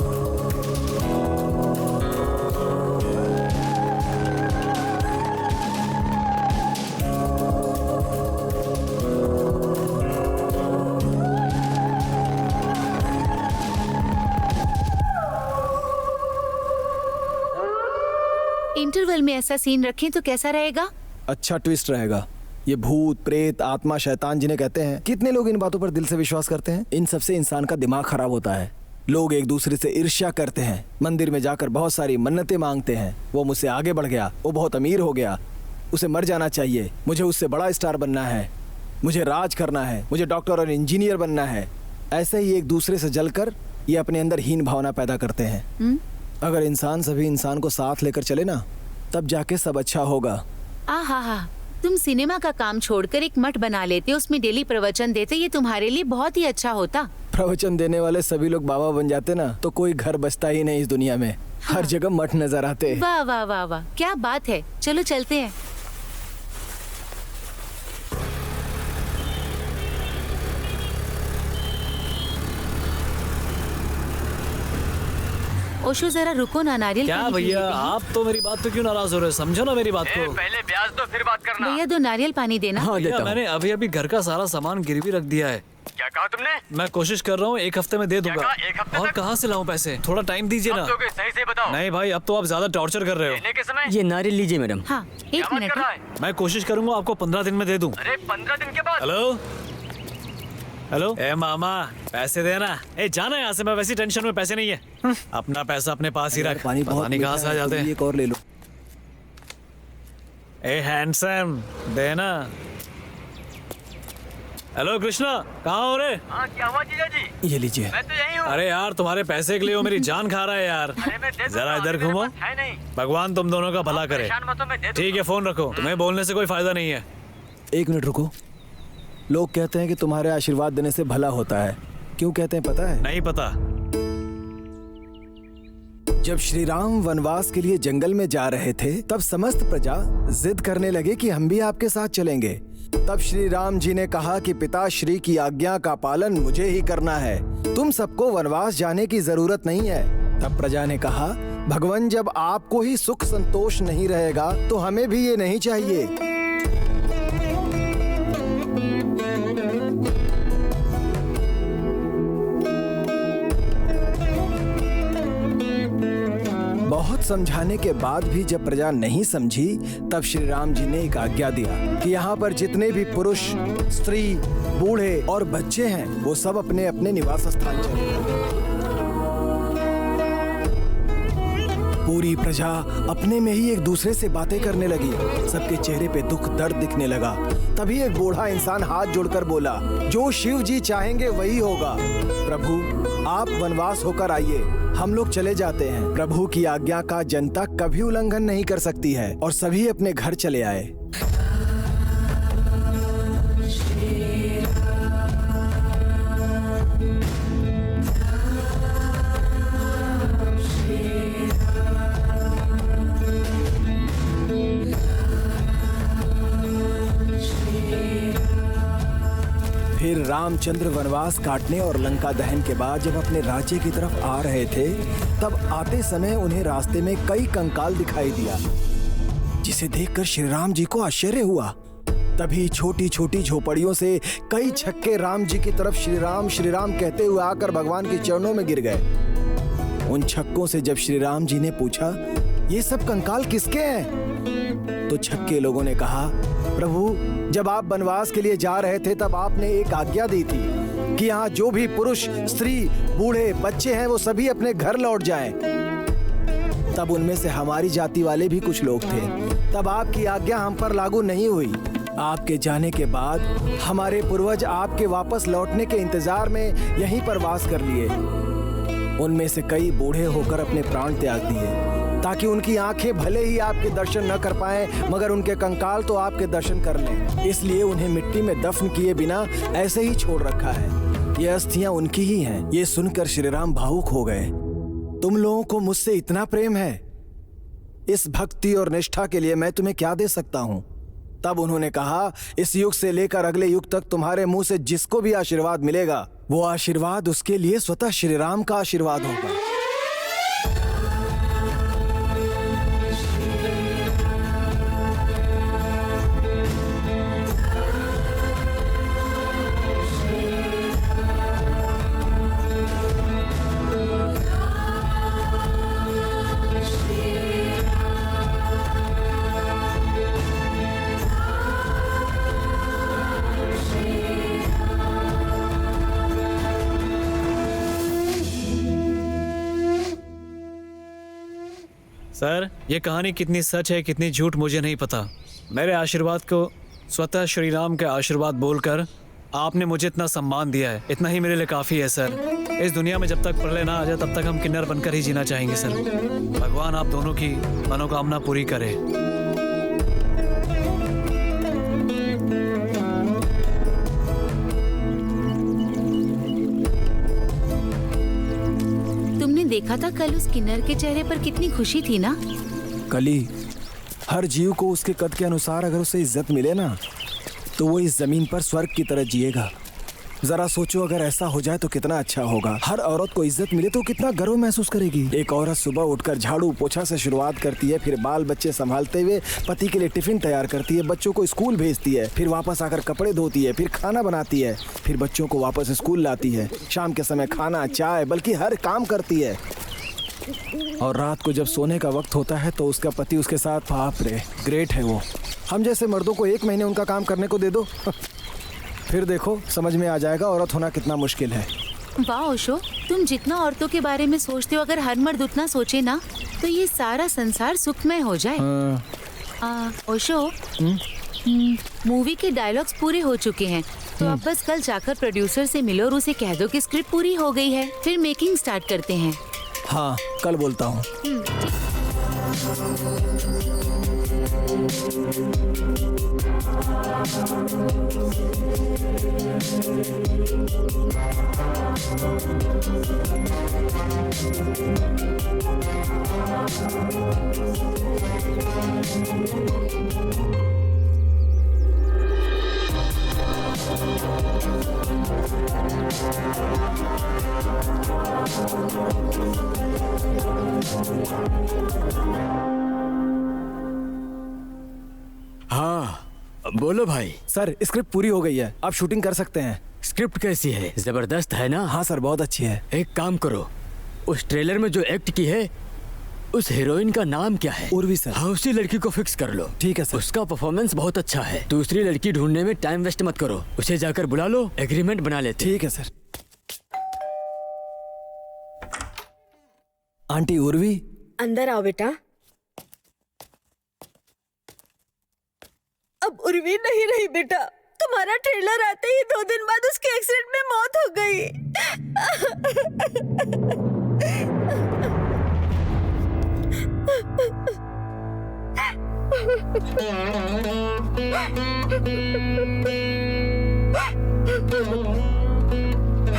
इंटरवल में ऐसा सीन रखें तो कैसा रहेगा? अच्छा ट्विस्ट रहेगा। ये भूत, प्रेत, आत्मा, शैतान जिन्हें कहते हैं, कितने लोग इन बातों पर दिल से विश्वास करते हैं। इन सबसे इंसान का दिमाग खराब होता है। लोग एक दूसरे से ईर्ष्या करते हैं, मंदिर में जाकर बहुत सारी मन्नतें मांगते हैं। वो मुझसे आगे बढ़ गया, वो बहुत अमीर हो गया, उसे मर जाना चाहिए, मुझे उससे बड़ा स्टार बनना है, मुझे राज करना है, मुझे डॉक्टर और इंजीनियर बनना है। ऐसे ही एक दूसरे से जलकर ये अपने अंदर हीन भावना पैदा करते हैं। अगर इंसान सभी इंसान को साथ लेकर चले ना, तब जाके सब अच्छा होगा। आहा, तुम सिनेमा का काम छोड़कर एक मठ बना लेते, उसमें डेली प्रवचन देते, ये तुम्हारे लिए बहुत ही अच्छा होता। प्रवचन देने वाले सभी लोग बाबा बन जाते ना, तो कोई घर बचता ही नहीं इस दुनिया में। हर जगह मठ नजर आते। वाह वाह वाह वाह, क्या बात है। चलो चलते हैं। ओशो जरा रुको ना, नारियल क्या पानी पी भैया, लेते हैं। आप तो मेरी बात पे क्यों नाराज हो रहे हो? समझो ना मेरी बात को। पहले ब्याज दो फिर बात करना। भैया 2 नारियल पानी देना। हाँ भैया देता हूँ। मैंने अभी अभी घर का सारा सामान गिरवी रख दिया है। क्या कहा तुमने? मैं कोशिश कर रहा हूँ 1 हफ्ते में दे दूंगा। कहा? 1 हफ्ते और तक? कहाँ से लाऊं पैसे? थोड़ा टाइम दीजिए ना। कब दोगे? सही से बताओ। नहीं भाई, अब तो आप ज्यादा टॉर्चर कर रहे हो। लेने के समय ये नारियल लीजिए मैडम। हाँ, क्या 1 बात मिनट। कर रहा है? मैं कोशिश करूंगा आपको 15 दिन में दे दूं। अरे 15 दिन के बाद? हेलो हेलो, ए मामा पैसे देना। ए जाना यहाँ से, मैं वैसी टेंशन में पैसे नहीं है। अपना पैसा अपने पास ही रख। पानी बहुत पता नहीं कहाँ मीठा से आ है, जाते तुम हैं। एक और ले लो। ए हैंडसम, देना। हेलो कृष्णा, कहाँ हो रे? हाँ क्या हुआ जीजा जी? ये लीजिए। मैं तो यही हूँ। अरे यार, तुम्हारे पैसे के लिए वो मेरी जान खा रहा है यार। अरे मैं दे दूंगा, जरा इधर अभी मेरे घूमो। पास है नहीं। भगवान तुम दोनों का भला करे। परेशान मत हो, मैं दे दूंगा। ठीक है, फोन रखो। तुम्हें बोलने से कोई फायदा नहीं है। 1 मिनट रुको। लोग कहते हैं कि तुम्हारे आशीर्वाद देने से भला होता है। क्यों कहते हैं पता है? नहीं पता। जब श्री राम वनवास के लिए जंगल में जा रहे थे, तब समस्त प्रजा जिद करने लगे कि हम भी आपके साथ चलेंगे। तब श्री राम जी ने कहा कि पिताश्री की आज्ञा का पालन मुझे ही करना है, तुम सबको वनवास जाने की जरूरत नहीं है। तब प्रजा ने कहा, भगवान जब आपको ही सुख संतोष नहीं रहेगा तो हमें भी ये नहीं चाहिए। बहुत समझाने के बाद भी जब प्रजा नहीं समझी, तब श्री राम जी ने एक आज्ञा दिया कि यहाँ पर जितने भी पुरुष, स्त्री, बूढ़े और बच्चे हैं, वो सब अपने अपने निवास स्थान चले। पूरी प्रजा अपने में ही एक दूसरे से बातें करने लगी। सबके चेहरे पे दुख दर्द दिखने लगा। तभी एक बूढ़ा इंसान हाथ जोड़कर बोला, जो शिव जी चाहेंगे वही होगा। प्रभु आप वनवास होकर आइए, हम लोग चले जाते हैं। प्रभु की आज्ञा का जनता कभी उल्लंघन नहीं कर सकती है। और सभी अपने घर चले आए। फिर रामचंद्र वनवास काटने और लंका दहन के बाद जब अपने राज्य की तरफ आ रहे थे, तब आते समय उन्हें रास्ते में कई कंकाल दिखाई दिया, जिसे देखकर श्री राम जी को आश्चर्य हुआ। तभी छोटी छोटी झोपड़ियों से कई छक्के राम जी की तरफ श्री राम कहते हुए आकर भगवान के चरणों में गिर गए। उन छक्कों से जब श्री राम जी ने पूछा, ये सब कंकाल किसके हैं? तो छक्के लोगों ने कहा, प्रभु जब आप वनवास के लिए जा रहे थे, तब आपने एक आज्ञा दी थी कि यहाँ जो भी पुरुष, स्त्री, बूढ़े, बच्चे हैं, वो सभी अपने घर लौट जाएं। तब उनमें से हमारी जाति वाले भी कुछ लोग थे। तब आपकी आज्ञा हम पर लागू नहीं हुई। आपके जाने के बाद हमारे पूर्वज आपके वापस लौटने के इंतजार में यहीं पर वास कर लिए। उनमें से कई बूढ़े होकर अपने प्राण त्याग दिए, ताकि उनकी आंखें भले ही आपके दर्शन न कर पाएं, मगर उनके कंकाल तो आपके दर्शन कर लें। इसलिए उन्हें मिट्टी में दफन किए बिना ऐसे ही छोड़ रखा है। ये अस्थियां उनकी ही हैं। ये सुनकर श्री राम भावुक हो गए। तुम लोगों को मुझसे इतना प्रेम है, इस भक्ति और निष्ठा के लिए मैं तुम्हें क्या दे सकता हूँ? तब उन्होंने कहा, इस युग से लेकर अगले युग तक तुम्हारे मुंह से जिसको भी आशीर्वाद मिलेगा, वो आशीर्वाद उसके लिए स्वतः श्री राम का आशीर्वाद होगा। सर, ये कहानी कितनी सच है कितनी झूठ मुझे नहीं पता। मेरे आशीर्वाद को स्वतः श्री राम के आशीर्वाद बोलकर आपने मुझे इतना सम्मान दिया है, इतना ही मेरे लिए काफ़ी है सर। इस दुनिया में जब तक प्रलय ना आ जाए तब तक हम किन्नर बनकर ही जीना चाहेंगे सर। भगवान आप दोनों की मनोकामना पूरी करे। तुमने देखा था कल उस किन्नर के चेहरे पर कितनी खुशी थी ना। कली, हर जीव को उसके कद के अनुसार अगर उसे इज्जत मिले ना, तो वो इस जमीन पर स्वर्ग की तरह जिएगा। जरा सोचो, अगर ऐसा हो जाए तो कितना अच्छा होगा। हर औरत को इज्जत मिले तो कितना गर्व महसूस करेगी। एक औरत सुबह उठकर झाड़ू पोछा से शुरुआत करती है, फिर बाल बच्चे संभालते हुए पति के लिए टिफिन तैयार करती है, बच्चों को स्कूल भेजती है, फिर वापस आकर कपड़े धोती है, फिर खाना बनाती है, फिर बच्चों को वापस स्कूल लाती है, शाम के समय खाना चाय बल्कि हर काम करती है। और रात को जब सोने का वक्त होता है तो उसका पति उसके साथ, बाप रे, ग्रेट है वो। हम जैसे मर्दों को 1 महीने उनका काम करने को दे दो फिर देखो समझ में आ जाएगा औरत होना कितना मुश्किल है। वाह ओशो, तुम जितना औरतों के बारे में सोचते हो, अगर हर मर्द उतना सोचे ना तो ये सारा संसार सुखमय हो जाए। ओशो, मूवी के डायलॉग्स पूरे हो चुके हैं, तो अब बस कल जाकर प्रोड्यूसर से मिलो और उसे कह दो कि स्क्रिप्ट पूरी हो गई है, फिर मेकिंग स्टार्ट करते हैं। हाँ, कल बोलता हूँ। हाँ, बोलो भाई। सर, स्क्रिप्ट पूरी हो गई है, आप शूटिंग कर सकते हैं। स्क्रिप्ट कैसी है? जबरदस्त है ना? हाँ सर, बहुत अच्छी है। एक काम करो, उस ट्रेलर में जो एक्ट की है उस हीरोइन का नाम क्या है? उर्वी सर। हाँ, उसी लड़की को फिक्स कर लो। ठीक है सर। उसका परफॉर्मेंस बहुत अच्छा है। दूसरी लड़की ढूंढने में टाइम वेस्ट मत करो, उसे जाकर बुला लो, एग्रीमेंट बना लेते। ठीक है सर। आंटी उर्वी, अंदर आओ बेटा। अब उर्वी नहीं रही बेटा, तुम्हारा ट्रेलर आते ही 2 दिन बाद उसके एक्सीडेंट में मौत हो गई।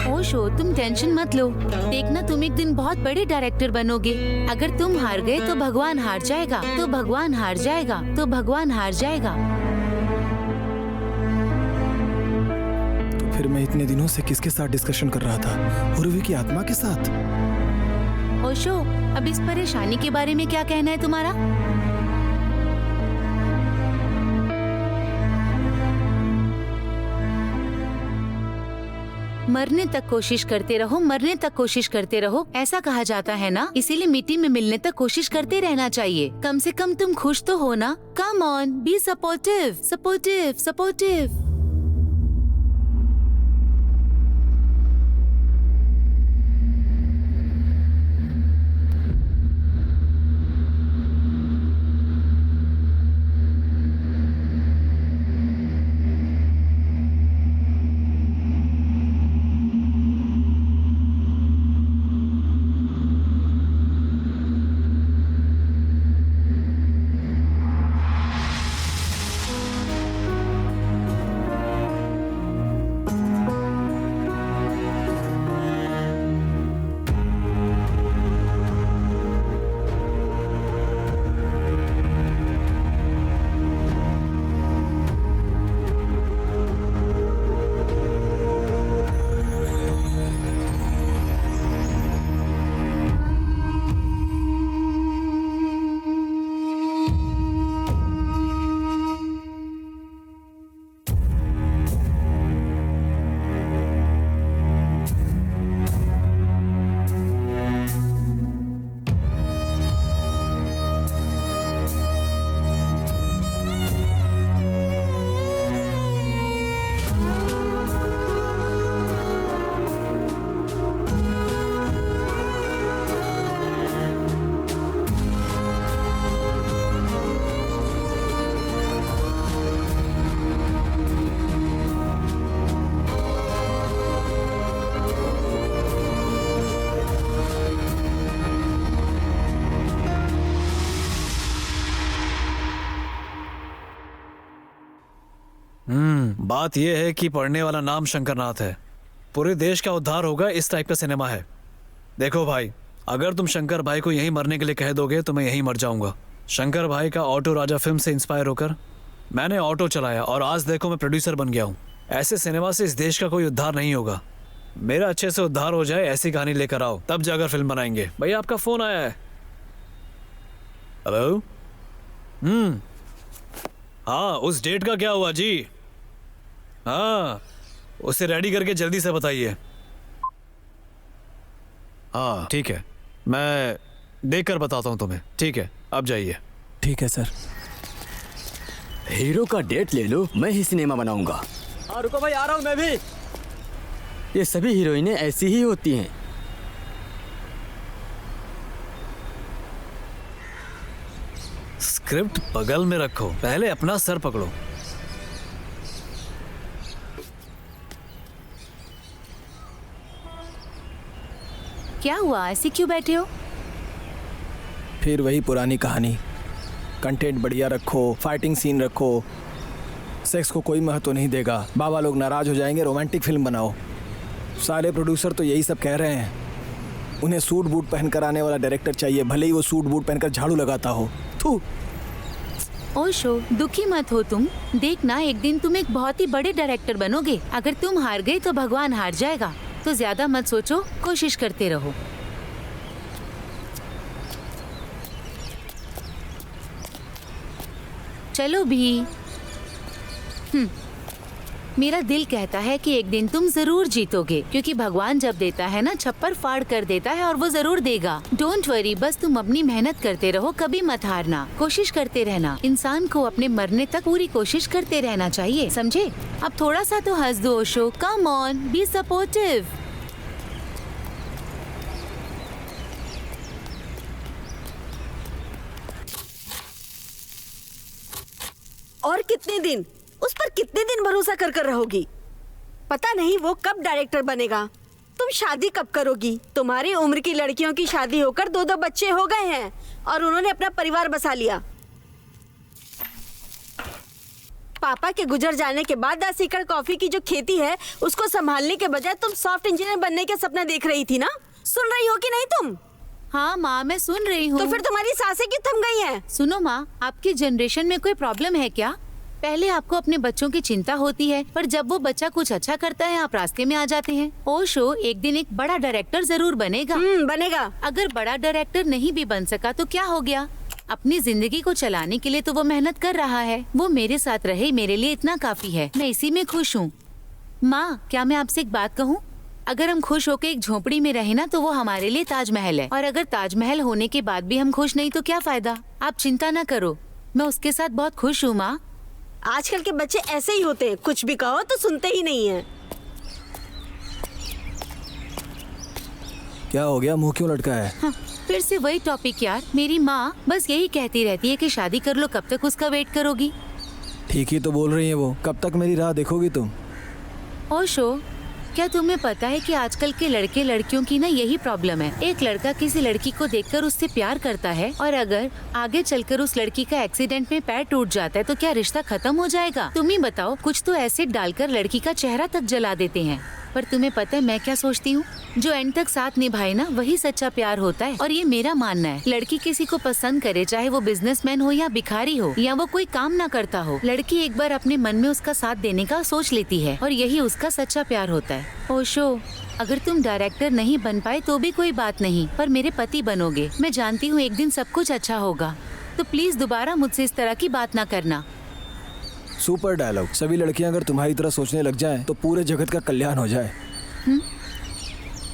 ओशो, तुम टेंशन मत लो, देखना तुम एक दिन बहुत बड़े डायरेक्टर बनोगे। अगर तुम हार गए तो भगवान हार जाएगा, तो भगवान हार जाएगा, तो भगवान हार जाएगा। तो फिर मैं इतने दिनों से किसके साथ डिस्कशन कर रहा था? उर्वी की आत्मा के साथ। ओशो, अब इस परेशानी के बारे में क्या कहना है तुम्हारा? मरने तक कोशिश करते रहो, मरने तक कोशिश करते रहो, ऐसा कहा जाता है ना, इसीलिए मिट्टी में मिलने तक कोशिश करते रहना चाहिए। कम से कम तुम खुश तो हो ना। Come on, be supportive, supportive, supportive. बात यह है कि पढ़ने वाला नाम शंकरनाथ है। पूरे देश का उद्धार होगा, इस टाइप का सिनेमा है। देखो भाई, अगर तुम शंकर भाई को यहीं मरने के लिए कह दोगे तो मैं यहीं मर जाऊंगा। शंकर भाई का ऑटो राजा फिल्म से इंस्पायर होकर मैंने ऑटो चलाया और आज देखो मैं प्रोड्यूसर बन गया हूँ। ऐसे सिनेमा से इस देश का कोई उद्धार नहीं होगा। मेरा अच्छे से उद्धार हो जाए ऐसी कहानी लेकर आओ, तब जाकर फिल्म बनाएंगे। भैया आपका फोन आया है। हेलो। हाँ, उस डेट का क्या हुआ जी? हाँ, उसे रेडी करके जल्दी से बताइए। हाँ ठीक है, मैं देखकर बताता हूँ तुम्हें। ठीक है, अब जाइए। ठीक है सर। हीरो का डेट ले लो, मैं ही सिनेमा बनाऊंगा। हाँ रुको भाई, आ रहा हूँ मैं भी। ये सभी हीरोइनें ऐसी ही होती हैं। स्क्रिप्ट बगल में रखो, पहले अपना सर पकड़ो। क्या हुआ, ऐसे क्यों बैठे हो? फिर वही पुरानी कहानी। कंटेंट बढ़िया रखो, फाइटिंग सीन रखो, सेक्स को कोई महत्व नहीं देगा, बाबा लोग नाराज हो जाएंगे, रोमांटिक फिल्म बनाओ। सारे प्रोड्यूसर तो यही सब कह रहे हैं। उन्हें सूट बूट पहनकर आने वाला डायरेक्टर चाहिए, भले ही वो सूट बूट पहनकर झाड़ू लगाता हो। थू। ओशो, दुखी मत हो तुम। देखना, एक दिन तुम एक बहुत ही बड़े डायरेक्टर बनोगे। अगर तुम हार गए तो भगवान हार जाएगा। तो ज्यादा मत सोचो, कोशिश करते रहो। चलो भी। मेरा दिल कहता है कि एक दिन तुम जरूर जीतोगे, क्योंकि भगवान जब देता है ना, छप्पर फाड़ कर देता है और वो जरूर देगा। डोंट वरी, बस तुम अपनी मेहनत करते रहो, कभी मत हारना, कोशिश करते रहना। इंसान को अपने मरने तक पूरी कोशिश करते रहना चाहिए, समझे? अब थोड़ा सा तो हंस दो Osho, come on, be supportive. और कितने दिन, उस पर कितने दिन भरोसा कर कर रहोगी? पता नहीं वो कब डायरेक्टर बनेगा। तुम शादी कब करोगी? तुम्हारी उम्र की लड़कियों की शादी होकर 2-2 बच्चे हो गए हैं और उन्होंने अपना परिवार बसा लिया। पापा के गुजर जाने के बाद 10 एकड़ कॉफी की जो खेती है उसको संभालने के बजाय तुम सॉफ्ट इंजीनियर बनने के सपना देख रही थी ना? सुन रही हो कि नहीं तुम? हाँ माँ, मैं सुन रही हूँ। तो फिर तुम्हारी सांसें क्यों थम गई हैं? सुनो माँ, आपकी जनरेशन में कोई प्रॉब्लम है क्या? पहले आपको अपने बच्चों की चिंता होती है, पर जब वो बच्चा कुछ अच्छा करता है आप रास्ते में आ जाते हैं। ओशो एक दिन एक बड़ा डायरेक्टर जरूर बनेगा। बनेगा। अगर बड़ा डायरेक्टर नहीं भी बन सका तो क्या हो गया? अपनी जिंदगी को चलाने के लिए तो वो मेहनत कर रहा है। वो मेरे साथ रहे, मेरे लिए इतना काफी है। मैं इसी में खुश हूँ। माँ, क्या मैं आपसे एक बात कहूँ? अगर हम खुश होकर एक झोपड़ी में रहे ना तो वो हमारे लिए ताजमहल है, और अगर ताजमहल होने के बाद भी हम खुश नहीं तो क्या फायदा? आप चिंता न करो, मैं उसके साथ बहुत खुश हूँ माँ। आजकल के बच्चे ऐसे ही होते हैं, कुछ भी कहो तो सुनते ही नहीं हैं। क्या हो गया, मुंह क्यों लटका है? हाँ, फिर से वही टॉपिक यार। मेरी माँ बस यही कहती रहती है कि शादी कर लो, कब तक उसका वेट करोगी? ठीक ही तो बोल रही है वो, कब तक मेरी राह देखोगी तुम? ओशो, क्या तुम्हें पता है कि आजकल के लड़के लड़कियों की ना यही प्रॉब्लम है। एक लड़का किसी लड़की को देखकर उससे प्यार करता है, और अगर आगे चलकर उस लड़की का एक्सीडेंट में पैर टूट जाता है तो क्या रिश्ता खत्म हो जाएगा? तुम ही बताओ। कुछ तो एसिड डालकर लड़की का चेहरा तक जला देते हैं। पर तुम्हें पता है मैं क्या सोचती हूँ? जो एंड तक साथ निभाए ना, वही सच्चा प्यार होता है। और ये मेरा मानना है। लड़की किसी को पसंद करे, चाहे वो बिजनेसमैन हो या भिखारी हो या वो कोई काम ना करता हो, लड़की एक बार अपने मन में उसका साथ देने का सोच लेती है, और यही उसका सच्चा प्यार होता है। ओशो, अगर तुम डायरेक्टर नहीं बन पाए तो भी कोई बात नहीं, पर मेरे पति बनोगे। मैं जानती हूँ एक दिन सब कुछ अच्छा होगा। तो प्लीज दोबारा मुझसे इस तरह की बात ना करना। Super dialogue. सभी लड़कियां अगर तुम्हारी तरह सोचने लग जाएं तो पूरे जगत का कल्याण हो जाए।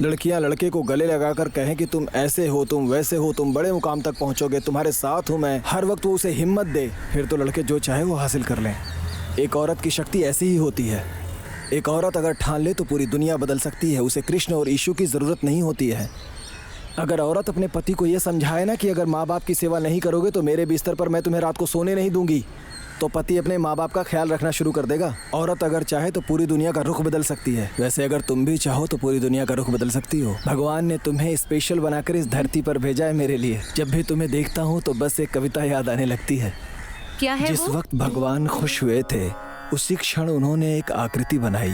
लड़कियां लड़के को गले लगाकर कहें कि तुम ऐसे हो, तुम वैसे हो, तुम बड़े मुकाम तक पहुंचोगे, तुम्हारे साथ हूं मैं, हर वक्त वो उसे हिम्मत दे, फिर तो लड़के जो चाहे वो हासिल कर लें। एक औरत की शक्ति ऐसी ही होती है। एक औरत अगर ठान ले तो पूरी दुनिया बदल सकती है। उसे कृष्ण और यीशु की ज़रूरत नहीं होती है। अगर औरत अपने पति को यह समझाए ना कि अगर माँ बाप की सेवा नहीं करोगे तो मेरे बिस्तर पर मैं तुम्हें रात को सोने नहीं दूंगी, तो पति अपने माँ बाप का ख्याल रखना शुरू कर देगा। औरत अगर चाहे तो पूरी दुनिया का रुख बदल सकती है। वैसे अगर तुम भी चाहो तो पूरी दुनिया का रुख बदल सकती हो। भगवान ने तुम्हें स्पेशल बनाकर इस धरती पर भेजा है मेरे लिए। जब भी तुम्हें देखता हूँ तो बस एक कविता याद आने लगती है। क्या है जिस वो? वक्त भगवान खुश हुए थे उसी क्षण उन्होंने एक आकृति बनाई।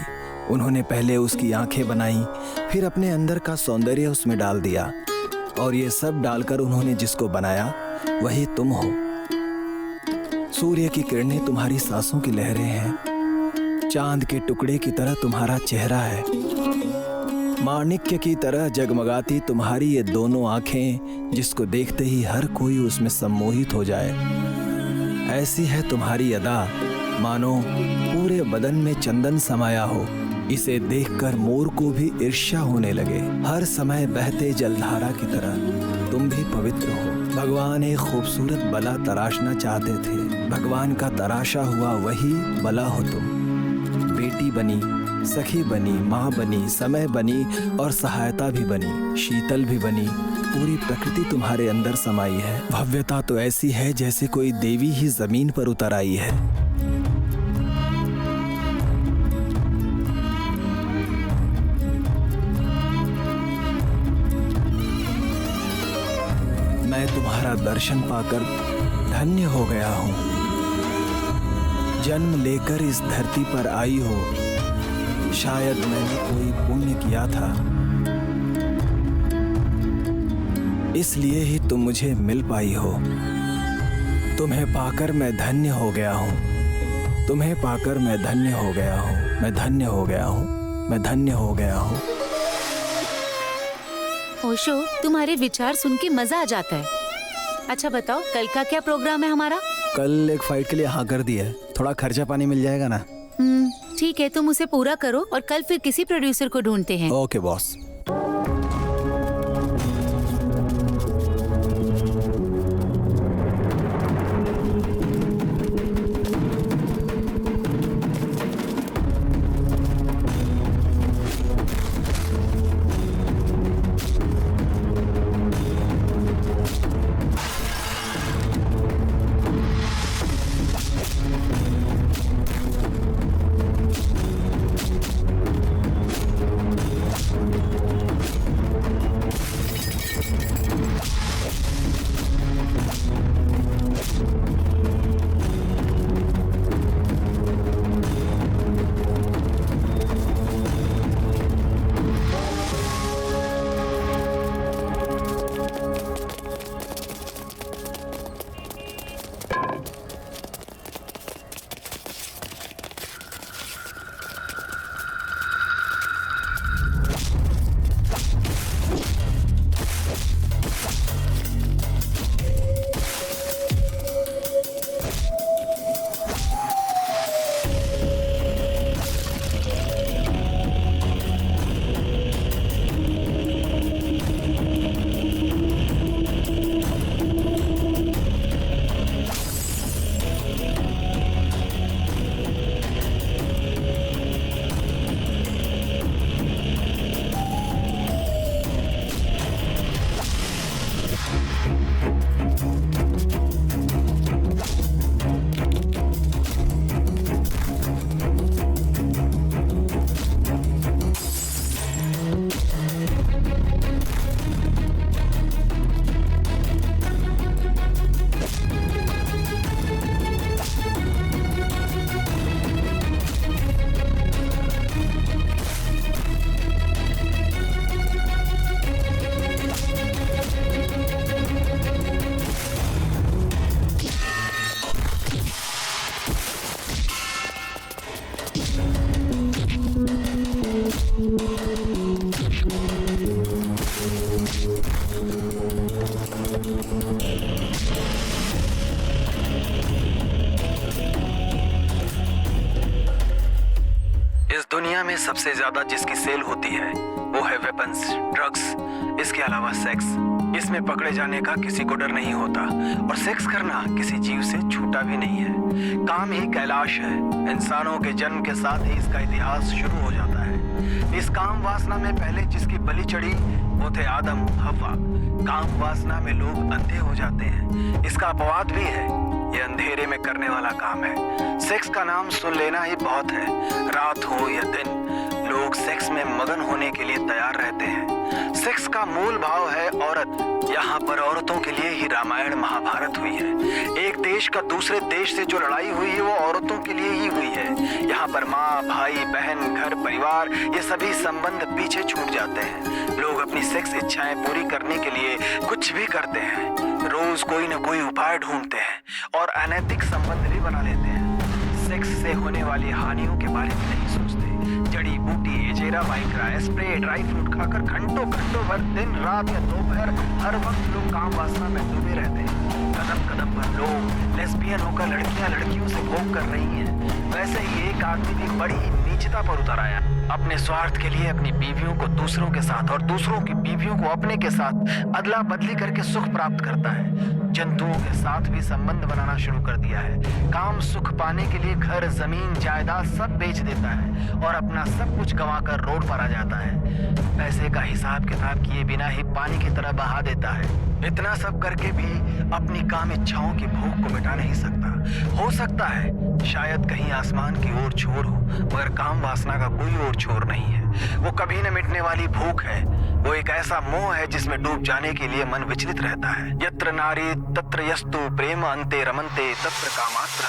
उन्होंने पहले उसकी आंखें बनाई, फिर अपने अंदर का सौंदर्य उसमें डाल दिया, और ये सब डालकर उन्होंने जिसको बनाया वही तुम हो। सूर्य की किरणें तुम्हारी सांसों की लहरें हैं। चांद के टुकड़े की तरह तुम्हारा चेहरा है। माणिक्य की तरह जगमगाती तुम्हारी ये दोनों आंखें, जिसको देखते ही हर कोई उसमें सम्मोहित हो जाए। ऐसी है तुम्हारी अदा, मानो पूरे बदन में चंदन समाया हो। इसे देखकर मोर को भी ईर्ष्या होने लगे। हर समय बहते जलधारा की तरह तुम भी पवित्र हो। भगवान एक खूबसूरत बला तराशना चाहते थे। भगवान का तराशा हुआ वही बला हो तुम। बेटी बनी, सखी बनी, माँ बनी, समय बनी और सहायता भी बनी, शीतल भी बनी। पूरी प्रकृति तुम्हारे अंदर समाई है। भव्यता तो ऐसी है जैसे कोई देवी ही जमीन पर उतर आई है। मैं तुम्हारा दर्शन पाकर धन्य हो गया हूँ। जन्म लेकर इस धरती पर आई हो, शायद मैंने कोई पुण्य किया था, इसलिए ही तुम मुझे मिल पाई हो। तुम्हें पाकर मैं धन्य हो गया हूँ। तुम्हें पाकर मैं धन्य हो गया हूँ। मैं धन्य हो गया हूँ। मैं धन्य हो गया हूँ। ओशो, तुम्हारे विचार सुन के मजा आ जाता है। अच्छा बताओ, कल का क्या प्रोग्राम है हमारा? कल एक फाइट के लिए हाँ कर दिया है। थोड़ा खर्चा पानी मिल जाएगा ना? ठीक है, तुम उसे पूरा करो और कल फिर किसी प्रोड्यूसर को ढूंढते हैं। Okay boss. दुनिया में सबसे ज्यादा जिसकी सेल होती है वो है वेपन्स, ड्रग्स, इसके अलावा सेक्स। इसमें पकड़े जाने का किसी को डर नहीं होता और सेक्स करना किसी जीव से छूटा भी नहीं है। काम ही कैलाश है। इंसानों के जन्म के साथ ही इसका इतिहास शुरू हो जाता है। इस काम वासना में पहले जिसकी बलि चढ़ी वो थे आदम हव्वा। काम वासना में लोग अंधे हो जाते हैं। इसका अपवाद भी है, ये अंधेरे में करने वाला काम है। सेक्स का नाम सुन लेना ही बहुत है। रात हो या दिन, लोग लोग सेक्स में मगन होने के लिए तैयार रहते हैं। सेक्स का मूल भाव है औरत। यहाँ पर औरतों के लिए ही रामायण महाभारत हुई है। एक देश का दूसरे देश से जो लड़ाई हुई है वो औरतों के लिए ही हुई है। यहाँ पर माँ, भाई, बहन, घर, परिवार, ये सभी संबंध पीछे छूट जाते हैं। लोग अपनी सेक्स इच्छाएं पूरी करने के लिए कुछ भी करते हैं। रोज कोई न कोई उपाय ढूंढते हैं और अनैतिक संबंध भी बना लेते हैं। सेक्स से होने वाली हानियों के बारे में नहीं सोचते। जड़ी बूटी, एजेरा, वाइग्रा, स्प्रे, ड्राई फ्रूट खाकर घंटों भर दिन रात या दोपहर हर वक्त लोग काम वासना में डूबे रहते हैं। कदम कदम पर लोग लेस्बियन होकर लड़कियां लड़कियों से भोग कर रही हैं। वैसे ही एक आदमी भी बड़ी नीचता पर उतर आया। अपने स्वार्थ के लिए अपनी बीवियों को दूसरों के साथ और दूसरों की बीवियों को अपने के साथ अदला बदली करके सुख प्राप्त करता है। जंतुओं के साथ भी संबंध बनाना शुरू कर दिया है। काम सुख पाने के लिए घर, जमीन, जायदाद सब बेच देता है और अपना सब कुछ गंवाकर रोड पर आ जाता है। पैसे का हिसाब किताब किए बिना ही पानी की तरह बहा देता है। इतना सब करके भी अपनी काम इच्छाओं की भूख को मिटा नहीं सकता। हो सकता है शायद कहीं आसमान की ओर छोर हो, मगर काम वासना का कोई और छोर नहीं है। वो कभी न मिटने वाली भूख है। वो एक ऐसा मोह है जिसमें डूब जाने के लिए मन विचलित रहता है। यत्र नारी तत्र यस्तु प्रेम अन्ते रमन्ते तत्र कामात्र।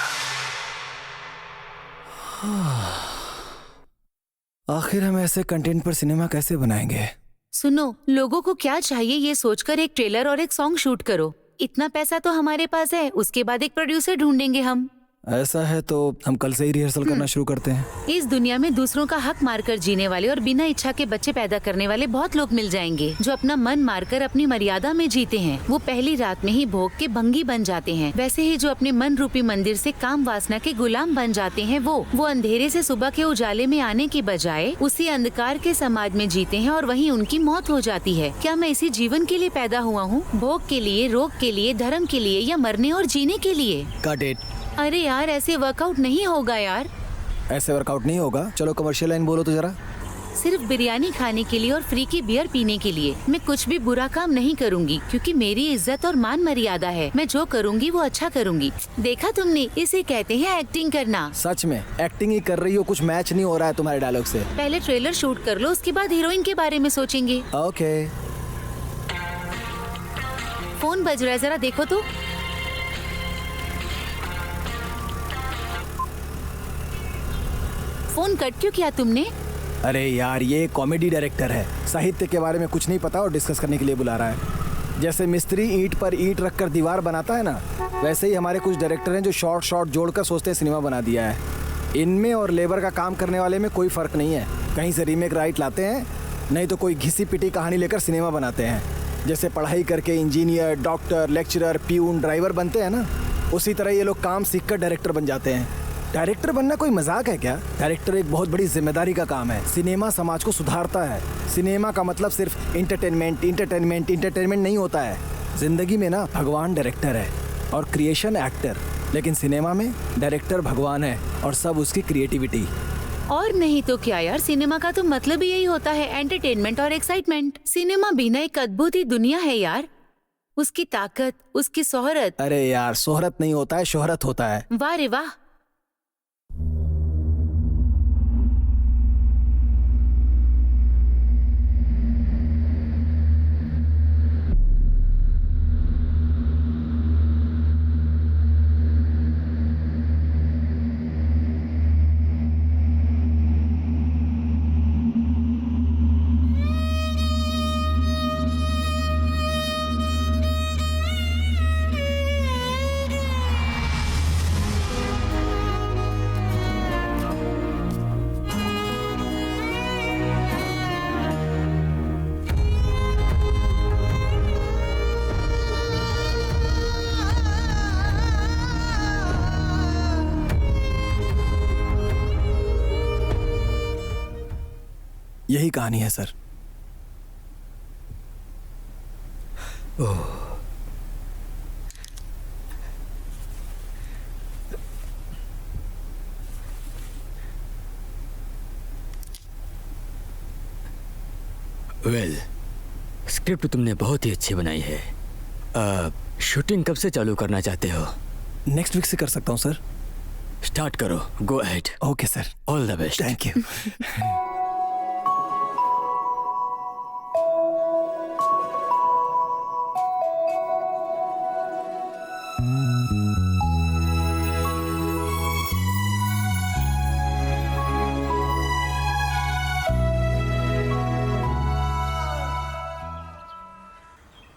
आखिर हम ऐसे कंटेंट पर सिनेमा कैसे बनाएंगे? सुनो, लोगों को क्या चाहिए ये सोचकर एक ट्रेलर और एक सॉन्ग शूट करो। इतना पैसा तो हमारे पास है, उसके बाद एक प्रोड्यूसर ढूंढेंगे हम। ऐसा है तो हम कल से ही रिहर्सल करना शुरू करते हैं। इस दुनिया में दूसरों का हक मारकर जीने वाले और बिना इच्छा के बच्चे पैदा करने वाले बहुत लोग मिल जाएंगे जो अपना मन मारकर अपनी मर्यादा में जीते हैं। वो पहली रात में ही भोग के भंगी बन जाते हैं। वैसे ही जो अपने मन रूपी मंदिर से काम वासना के गुलाम बन जाते हैं, वो अंधेरे से सुबह के उजाले में आने की बजाय उसी अंधकार के समाज में जीते हैं और वहीं उनकी मौत हो जाती है। क्या मैं इसी जीवन के लिए पैदा हुआ हूँ? भोग के लिए, रोग के लिए, धर्म के लिए, या मरने और जीने के लिए? Got it. अरे यार, ऐसे वर्कआउट नहीं होगा यार। ऐसे वर्कआउट नहीं होगा। चलो कमर्शियल लाइन बोलो तो जरा। सिर्फ बिरयानी खाने के लिए और फ्री की बियर पीने के लिए मैं कुछ भी बुरा काम नहीं करूंगी, क्योंकि मेरी इज्जत और मान मर्यादा है। मैं जो करूंगी वो अच्छा करूंगी। देखा तुमने, इसे कहते हैं एक्टिंग करना। सच में एक्टिंग ही कर रही हो? कुछ मैच नहीं हो रहा है तुम्हारे डायलॉग से। पहले ट्रेलर शूट कर लो, उसके बाद हीरोइन के बारे में सोचेंगे। ओके। फोन बज रहा है, जरा देखो तो। फोन कट क्यों किया तुमने? अरे यार, ये कॉमेडी डायरेक्टर है। साहित्य के बारे में कुछ नहीं पता और डिस्कस करने के लिए बुला रहा है। जैसे मिस्त्री ईंट पर ईंट रखकर दीवार बनाता है ना, वैसे ही हमारे कुछ डायरेक्टर हैं जो शॉर्ट जोड़कर सोचते हैं सिनेमा बना दिया है। इनमें और लेबर का काम करने वाले में कोई फर्क नहीं है। कहीं से रीमेक राइट लाते हैं, नहीं तो कोई घिसी पिटी कहानी लेकर सिनेमा बनाते हैं। जैसे पढ़ाई करके engineer, doctor, lecturer, peon, driver बनते हैं ना, उसी तरह ये लोग काम सीखकर डायरेक्टर बन जाते हैं। डायरेक्टर बनना कोई मजाक है क्या? डायरेक्टर एक बहुत बड़ी जिम्मेदारी का काम है। सिनेमा समाज को सुधारता है। सिनेमा का मतलब सिर्फ इंटरटेनमेंट नहीं होता है। जिंदगी में ना भगवान डायरेक्टर है और क्रिएशन एक्टर, लेकिन सिनेमा में डायरेक्टर भगवान है और सब उसकी क्रिएटिविटी। और नहीं तो क्या यार, सिनेमा का तो मतलब ही यही होता है, एंटरटेनमेंट और एक्साइटमेंट। सिनेमा भी ना एक अद्भुत ही दुनिया है यार। उसकी ताकत, उसकी शोहरत। अरे यार, शोहरत नहीं होता है, शोहरत होता है। वाह रे वाह। यही कहानी है सर। वेल, स्क्रिप्ट तुमने बहुत ही अच्छी बनाई है। शूटिंग कब से चालू करना चाहते हो? नेक्स्ट वीक से कर सकता हूँ सर। स्टार्ट करो, go ahead. Okay sir, all the best. Thank you.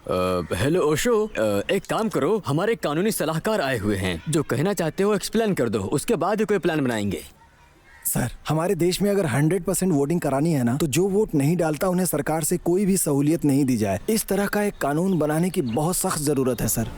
Hello Osho, एक काम करो, हमारे कानूनी सलाहकार आए हुए हैं। जो कहना चाहते हो एक्सप्लेन कर दो, उसके बाद ही कोई प्लान बनाएंगे। सर, हमारे देश में अगर 100% वोटिंग करानी है ना, तो जो वोट नहीं डालता उन्हें सरकार से कोई भी सहूलियत नहीं दी जाए। इस तरह का एक कानून बनाने की बहुत सख्त जरूरत है सर।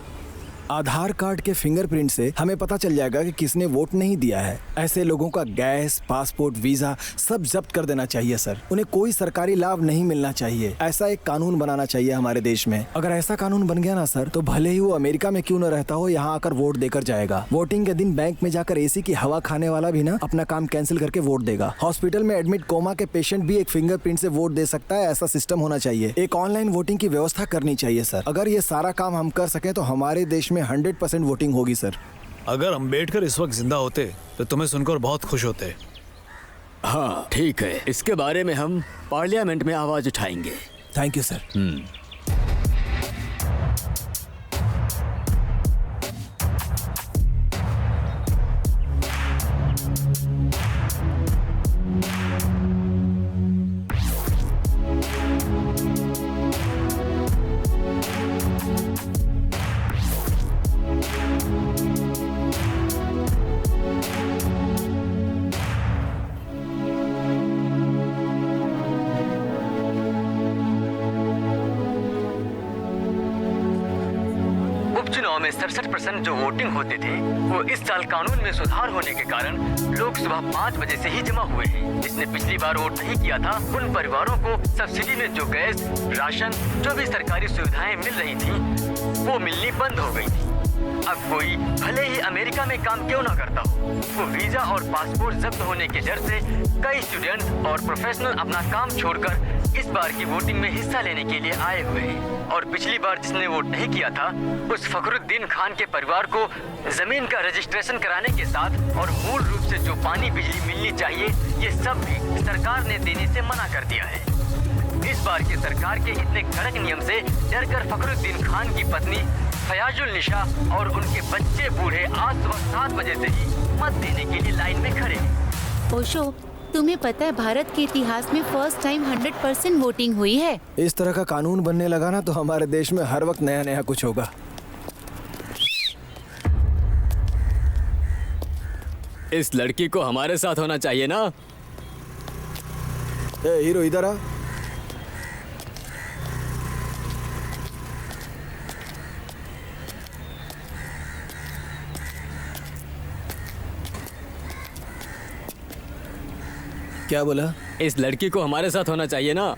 आधार कार्ड के फिंगरप्रिंट से हमें पता चल जाएगा कि किसने वोट नहीं दिया है। ऐसे लोगों का गैस, पासपोर्ट, वीजा सब जब्त कर देना चाहिए सर। उन्हें कोई सरकारी लाभ नहीं मिलना चाहिए। ऐसा एक कानून बनाना चाहिए हमारे देश में। अगर ऐसा कानून बन गया ना सर, तो भले ही वो अमेरिका में क्यों न रहता हो, यहाँ आकर वोट देकर जाएगा। वोटिंग के दिन बैंक में जाकर एसी की हवा खाने वाला भी ना अपना काम कैंसिल करके वोट देगा। हॉस्पिटल में एडमिट कोमा के पेशेंट भी एक फिंगरप्रिंट से वोट दे सकता है। ऐसा सिस्टम होना चाहिए। एक ऑनलाइन वोटिंग की व्यवस्था करनी चाहिए सर। अगर ये सारा काम हम कर सके तो हमारे देश में 100% वोटिंग होगी सर। अगर अम्बेडकर इस वक्त जिंदा होते तो तुम्हें सुनकर बहुत खुश होते। हाँ ठीक है, इसके बारे में हम पार्लियामेंट में आवाज उठाएंगे। Thank you sir. उपचुनाव में 67% जो वोटिंग होती थी, वो इस साल कानून में सुधार होने के कारण लोग सुबह 5 बजे से ही जमा हुए हैं। जिसने पिछली बार वोट नहीं किया था, उन परिवारों को सब्सिडी में जो गैस, राशन, जो भी सरकारी सुविधाएं मिल रही थी, वो मिलनी बंद हो गई थी। अब कोई भले ही अमेरिका में काम क्यों ना करता हो, वो वीजा और पासपोर्ट जब्त होने के डर से कई स्टूडेंट और प्रोफेशनल अपना काम छोड़कर इस बार की वोटिंग में हिस्सा लेने के लिए आए हुए हैं। और पिछली बार जिसने वोट नहीं किया था, उस फखरुद्दीन खान के परिवार को जमीन का रजिस्ट्रेशन कराने के साथ और मूल रूप से जो पानी बिजली मिलनी चाहिए, ये सब भी सरकार ने देने से मना कर दिया है। इस बार की सरकार के इतने कड़क नियम से डरकर फखरुद्दीन खान की पत्नी फयाजुल निशा और उनके बच्चे बूढ़े आज सुबह 7 बजे से ही मत देने के लिए लाइन में खड़े हैं। ओशो, तुम्हें पता है भारत के इतिहास में फर्स्ट टाइम 100% वोटिंग हुई है। इस तरह का कानून बनने लगा ना, तो हमारे देश में हर वक्त नया नया कुछ होगा। इस लड़की को हमारे साथ होना चाहिए ना। ए हीरो, इधर आ। क्या बोला? इस लड़की को हमारे साथ होना चाहिए ना।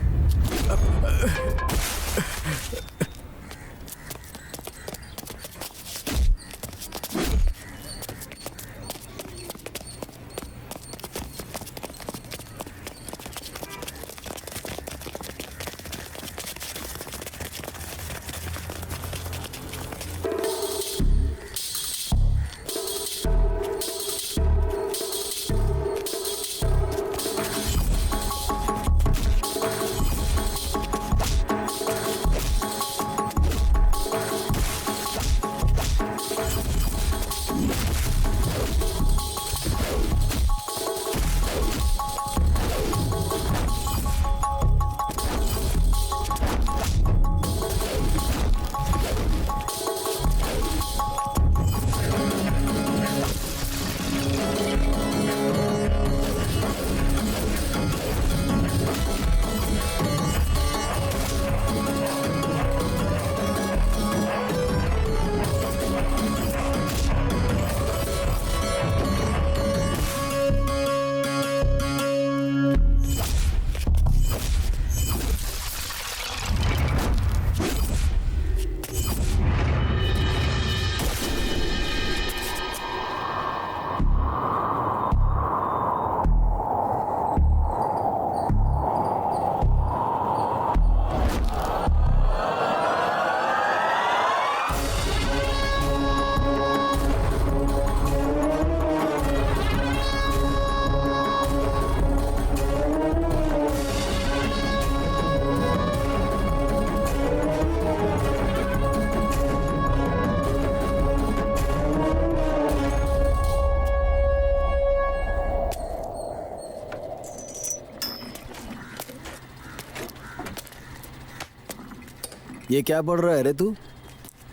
ये क्या पढ़ रहा है रे तू?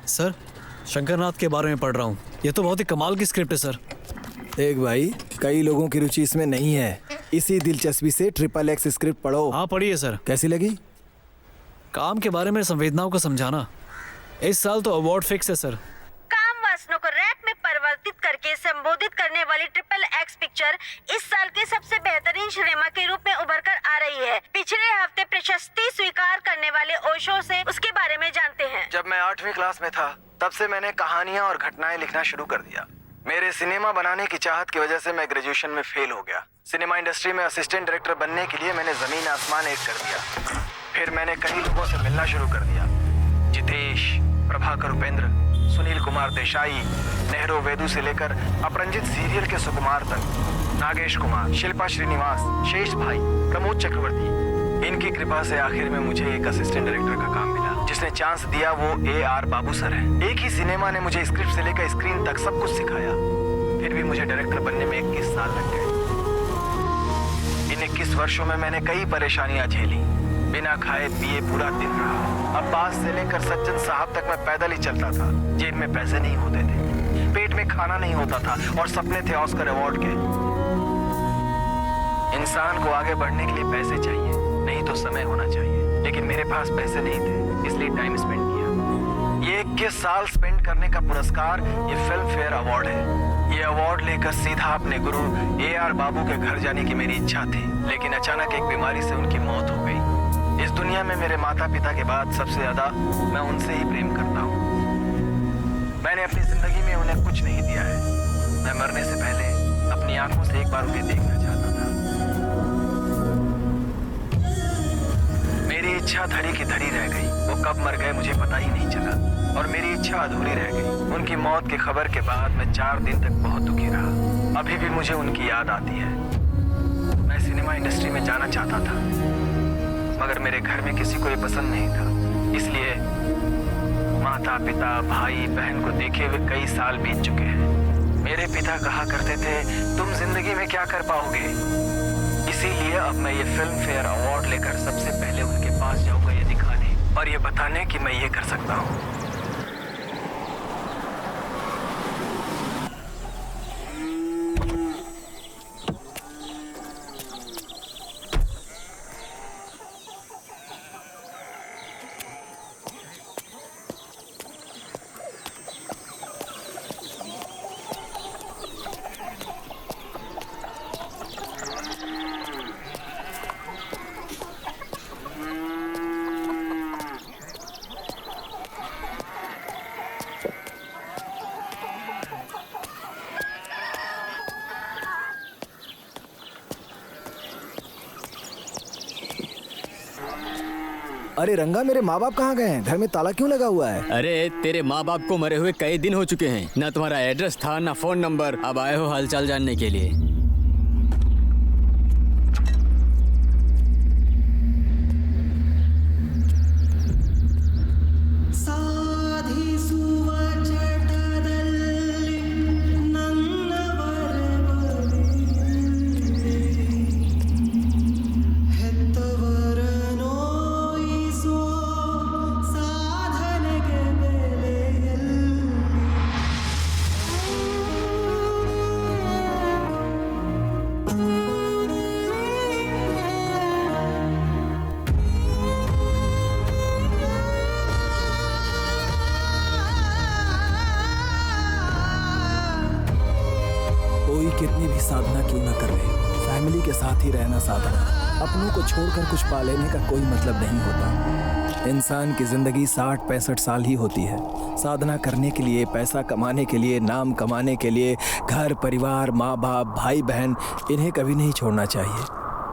सर, शंकरनाथ के बारे में पढ़ रहा हूँ। ये तो बहुत ही कमाल की स्क्रिप्ट है सर। देख भाई, कई लोगों की रुचि इसमें नहीं है। इसी दिलचस्पी से XXX स्क्रिप्ट पढ़ो। हाँ पढ़िए सर। कैसी लगी? काम के बारे में संवेदनाओं को समझाना। इस साल तो अवार्ड फिक्स है सर। काम वासनों को रैप में परिवर्तित करके संबोधित करने वाली XXX पिक्चर इस साल के सबसे बेहतरीन सिनेमा के रूप में उभर कर आ रही है। पिछले हफ्ते प्रशस्ति स्वीकार करने वाले ओशो से उसके बारे में जानते हैं। जब मैं 8वीं क्लास में था तब से मैंने कहानियां और घटनाएं लिखना शुरू कर दिया। मेरे सिनेमा बनाने की चाहत की वजह से मैं ग्रेजुएशन में फेल हो गया। सिनेमा इंडस्ट्री में असिस्टेंट डायरेक्टर बनने के लिए मैंने जमीन आसमान एक कर दिया। फिर मैंने कई लोगों से मिलना शुरू कर दिया। जितेश, प्रभाकर उपेंद्र, सुनील कुमार देसाई, नेहरू वेदु से लेकर अपरंजित सीरियल के सुकुमार तक, नागेश कुमार, शिल्पा श्रीनिवास, शेष भाई, प्रमोद चक्रवर्ती। इनकी कृपा से आखिर में मुझे एक असिस्टेंट डायरेक्टर का काम मिला। जिसने चांस दिया वो AR बाबू सर है। एक ही सिनेमा ने मुझे स्क्रिप्ट से लेकर स्क्रीन तक सब कुछ सिखाया। फिर भी मुझे डायरेक्टर बनने में 21 साल लग गए। इन 21 वर्षों में मैंने कई परेशानियां झेली। बिना खाए पिए पूरा दिन रहा। अब्बास से लेकर सज्जन साहब तक मैं पैदल ही चलता था। जेब में पैसे नहीं होते थे, पेट में खाना नहीं होता था और सपने थे ऑस्कर अवार्ड के। इंसान को आगे बढ़ने के लिए पैसे चाहिए, नहीं तो समय होना चाहिए। लेकिन मेरे पास पैसे नहीं थे, इसलिए टाइम स्पेंड किया। ये 21 साल स्पेंड करने का पुरस्कार ये फिल्म फेयर अवार्ड है। ये अवार्ड लेकर सीधा अपने गुरु AR बाबू के घर जाने की मेरी इच्छा थी, लेकिन अचानक एक बीमारी से उनकी मौत हो गई। इस दुनिया में मेरे माता पिता के बाद सबसे ज्यादा मैं उनसे ही प्रेम करता हूँ। मैंने अपनी जिंदगी में उन्हें कुछ नहीं दिया है। मैं मरने से पहले अपनी आंखों से एक बार उन्हें देखना चाहता था। मेरी इच्छा धरी की धरी रह गई। वो कब मर गए मुझे पता ही नहीं चला और मेरी इच्छा अधूरी रह गई। उनकी मौत की खबर के बाद मैं 4 दिन तक बहुत दुखी रहा। अभी भी मुझे उनकी याद आती है। मैं सिनेमा इंडस्ट्री में जाना चाहता था, मगर मेरे घर में किसी को ये पसंद नहीं था। इसलिए माता पिता भाई बहन को देखे हुए कई साल बीत चुके हैं। मेरे पिता कहा करते थे, तुम जिंदगी में क्या कर पाओगे। इसीलिए अब मैं ये फिल्म फेयर अवार्ड लेकर सबसे पहले उनके पास जाऊंगा, ये दिखाने और ये बताने कि मैं ये कर सकता हूँ। अरे रंगा, मेरे माँ बाप कहाँ गए हैं? घर में ताला क्यों लगा हुआ है? अरे तेरे माँ बाप को मरे हुए कई दिन हो चुके हैं। ना तुम्हारा एड्रेस था ना फोन नंबर। अब आए हो हालचाल जानने के लिए। कितनी भी साधना क्यों न कर ले, फैमिली के साथ ही रहना साधना। अपनों को छोड़कर कुछ पा लेने का कोई मतलब नहीं होता। इंसान की जिंदगी 60-65 साल ही होती है। साधना करने के लिए, पैसा कमाने के लिए, नाम कमाने के लिए घर परिवार, माँ बाप, भाई बहन, इन्हें कभी नहीं छोड़ना चाहिए।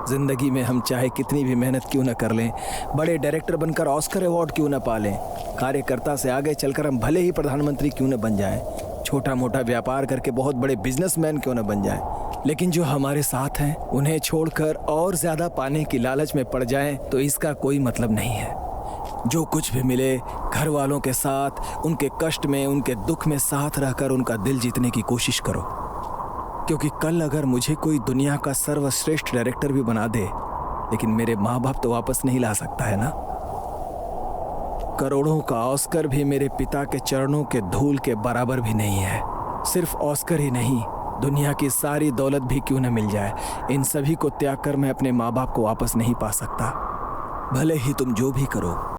जिंदगी में हम चाहे कितनी भी मेहनत क्यों न कर लें, बड़े डायरेक्टर बनकर ऑस्कर अवार्ड क्यों न पा लें, कार्यकर्ता से आगे चलकर हम भले ही प्रधानमंत्री क्यों न बन जाएं, छोटा मोटा व्यापार करके बहुत बड़े बिजनेसमैन क्यों न बन जाएं, लेकिन जो हमारे साथ हैं उन्हें छोड़कर और ज्यादा पाने की लालच में पड़ जाएं तो इसका कोई मतलब नहीं है। जो कुछ भी मिले, घर वालों के साथ, उनके कष्ट में, उनके दुख में साथ रहकर उनका दिल जीतने की कोशिश करो। क्योंकि कल अगर मुझे कोई दुनिया का सर्वश्रेष्ठ डायरेक्टर भी बना दे, लेकिन मेरे माँ बाप तो वापस नहीं ला सकता है ना। करोड़ों का ऑस्कर भी मेरे पिता के चरणों के धूल के बराबर भी नहीं है। सिर्फ ऑस्कर ही नहीं, दुनिया की सारी दौलत भी क्यों न मिल जाए, इन सभी को त्याग कर मैं अपने माँ बाप को वापस नहीं पा सकता। भले ही तुम जो भी करो,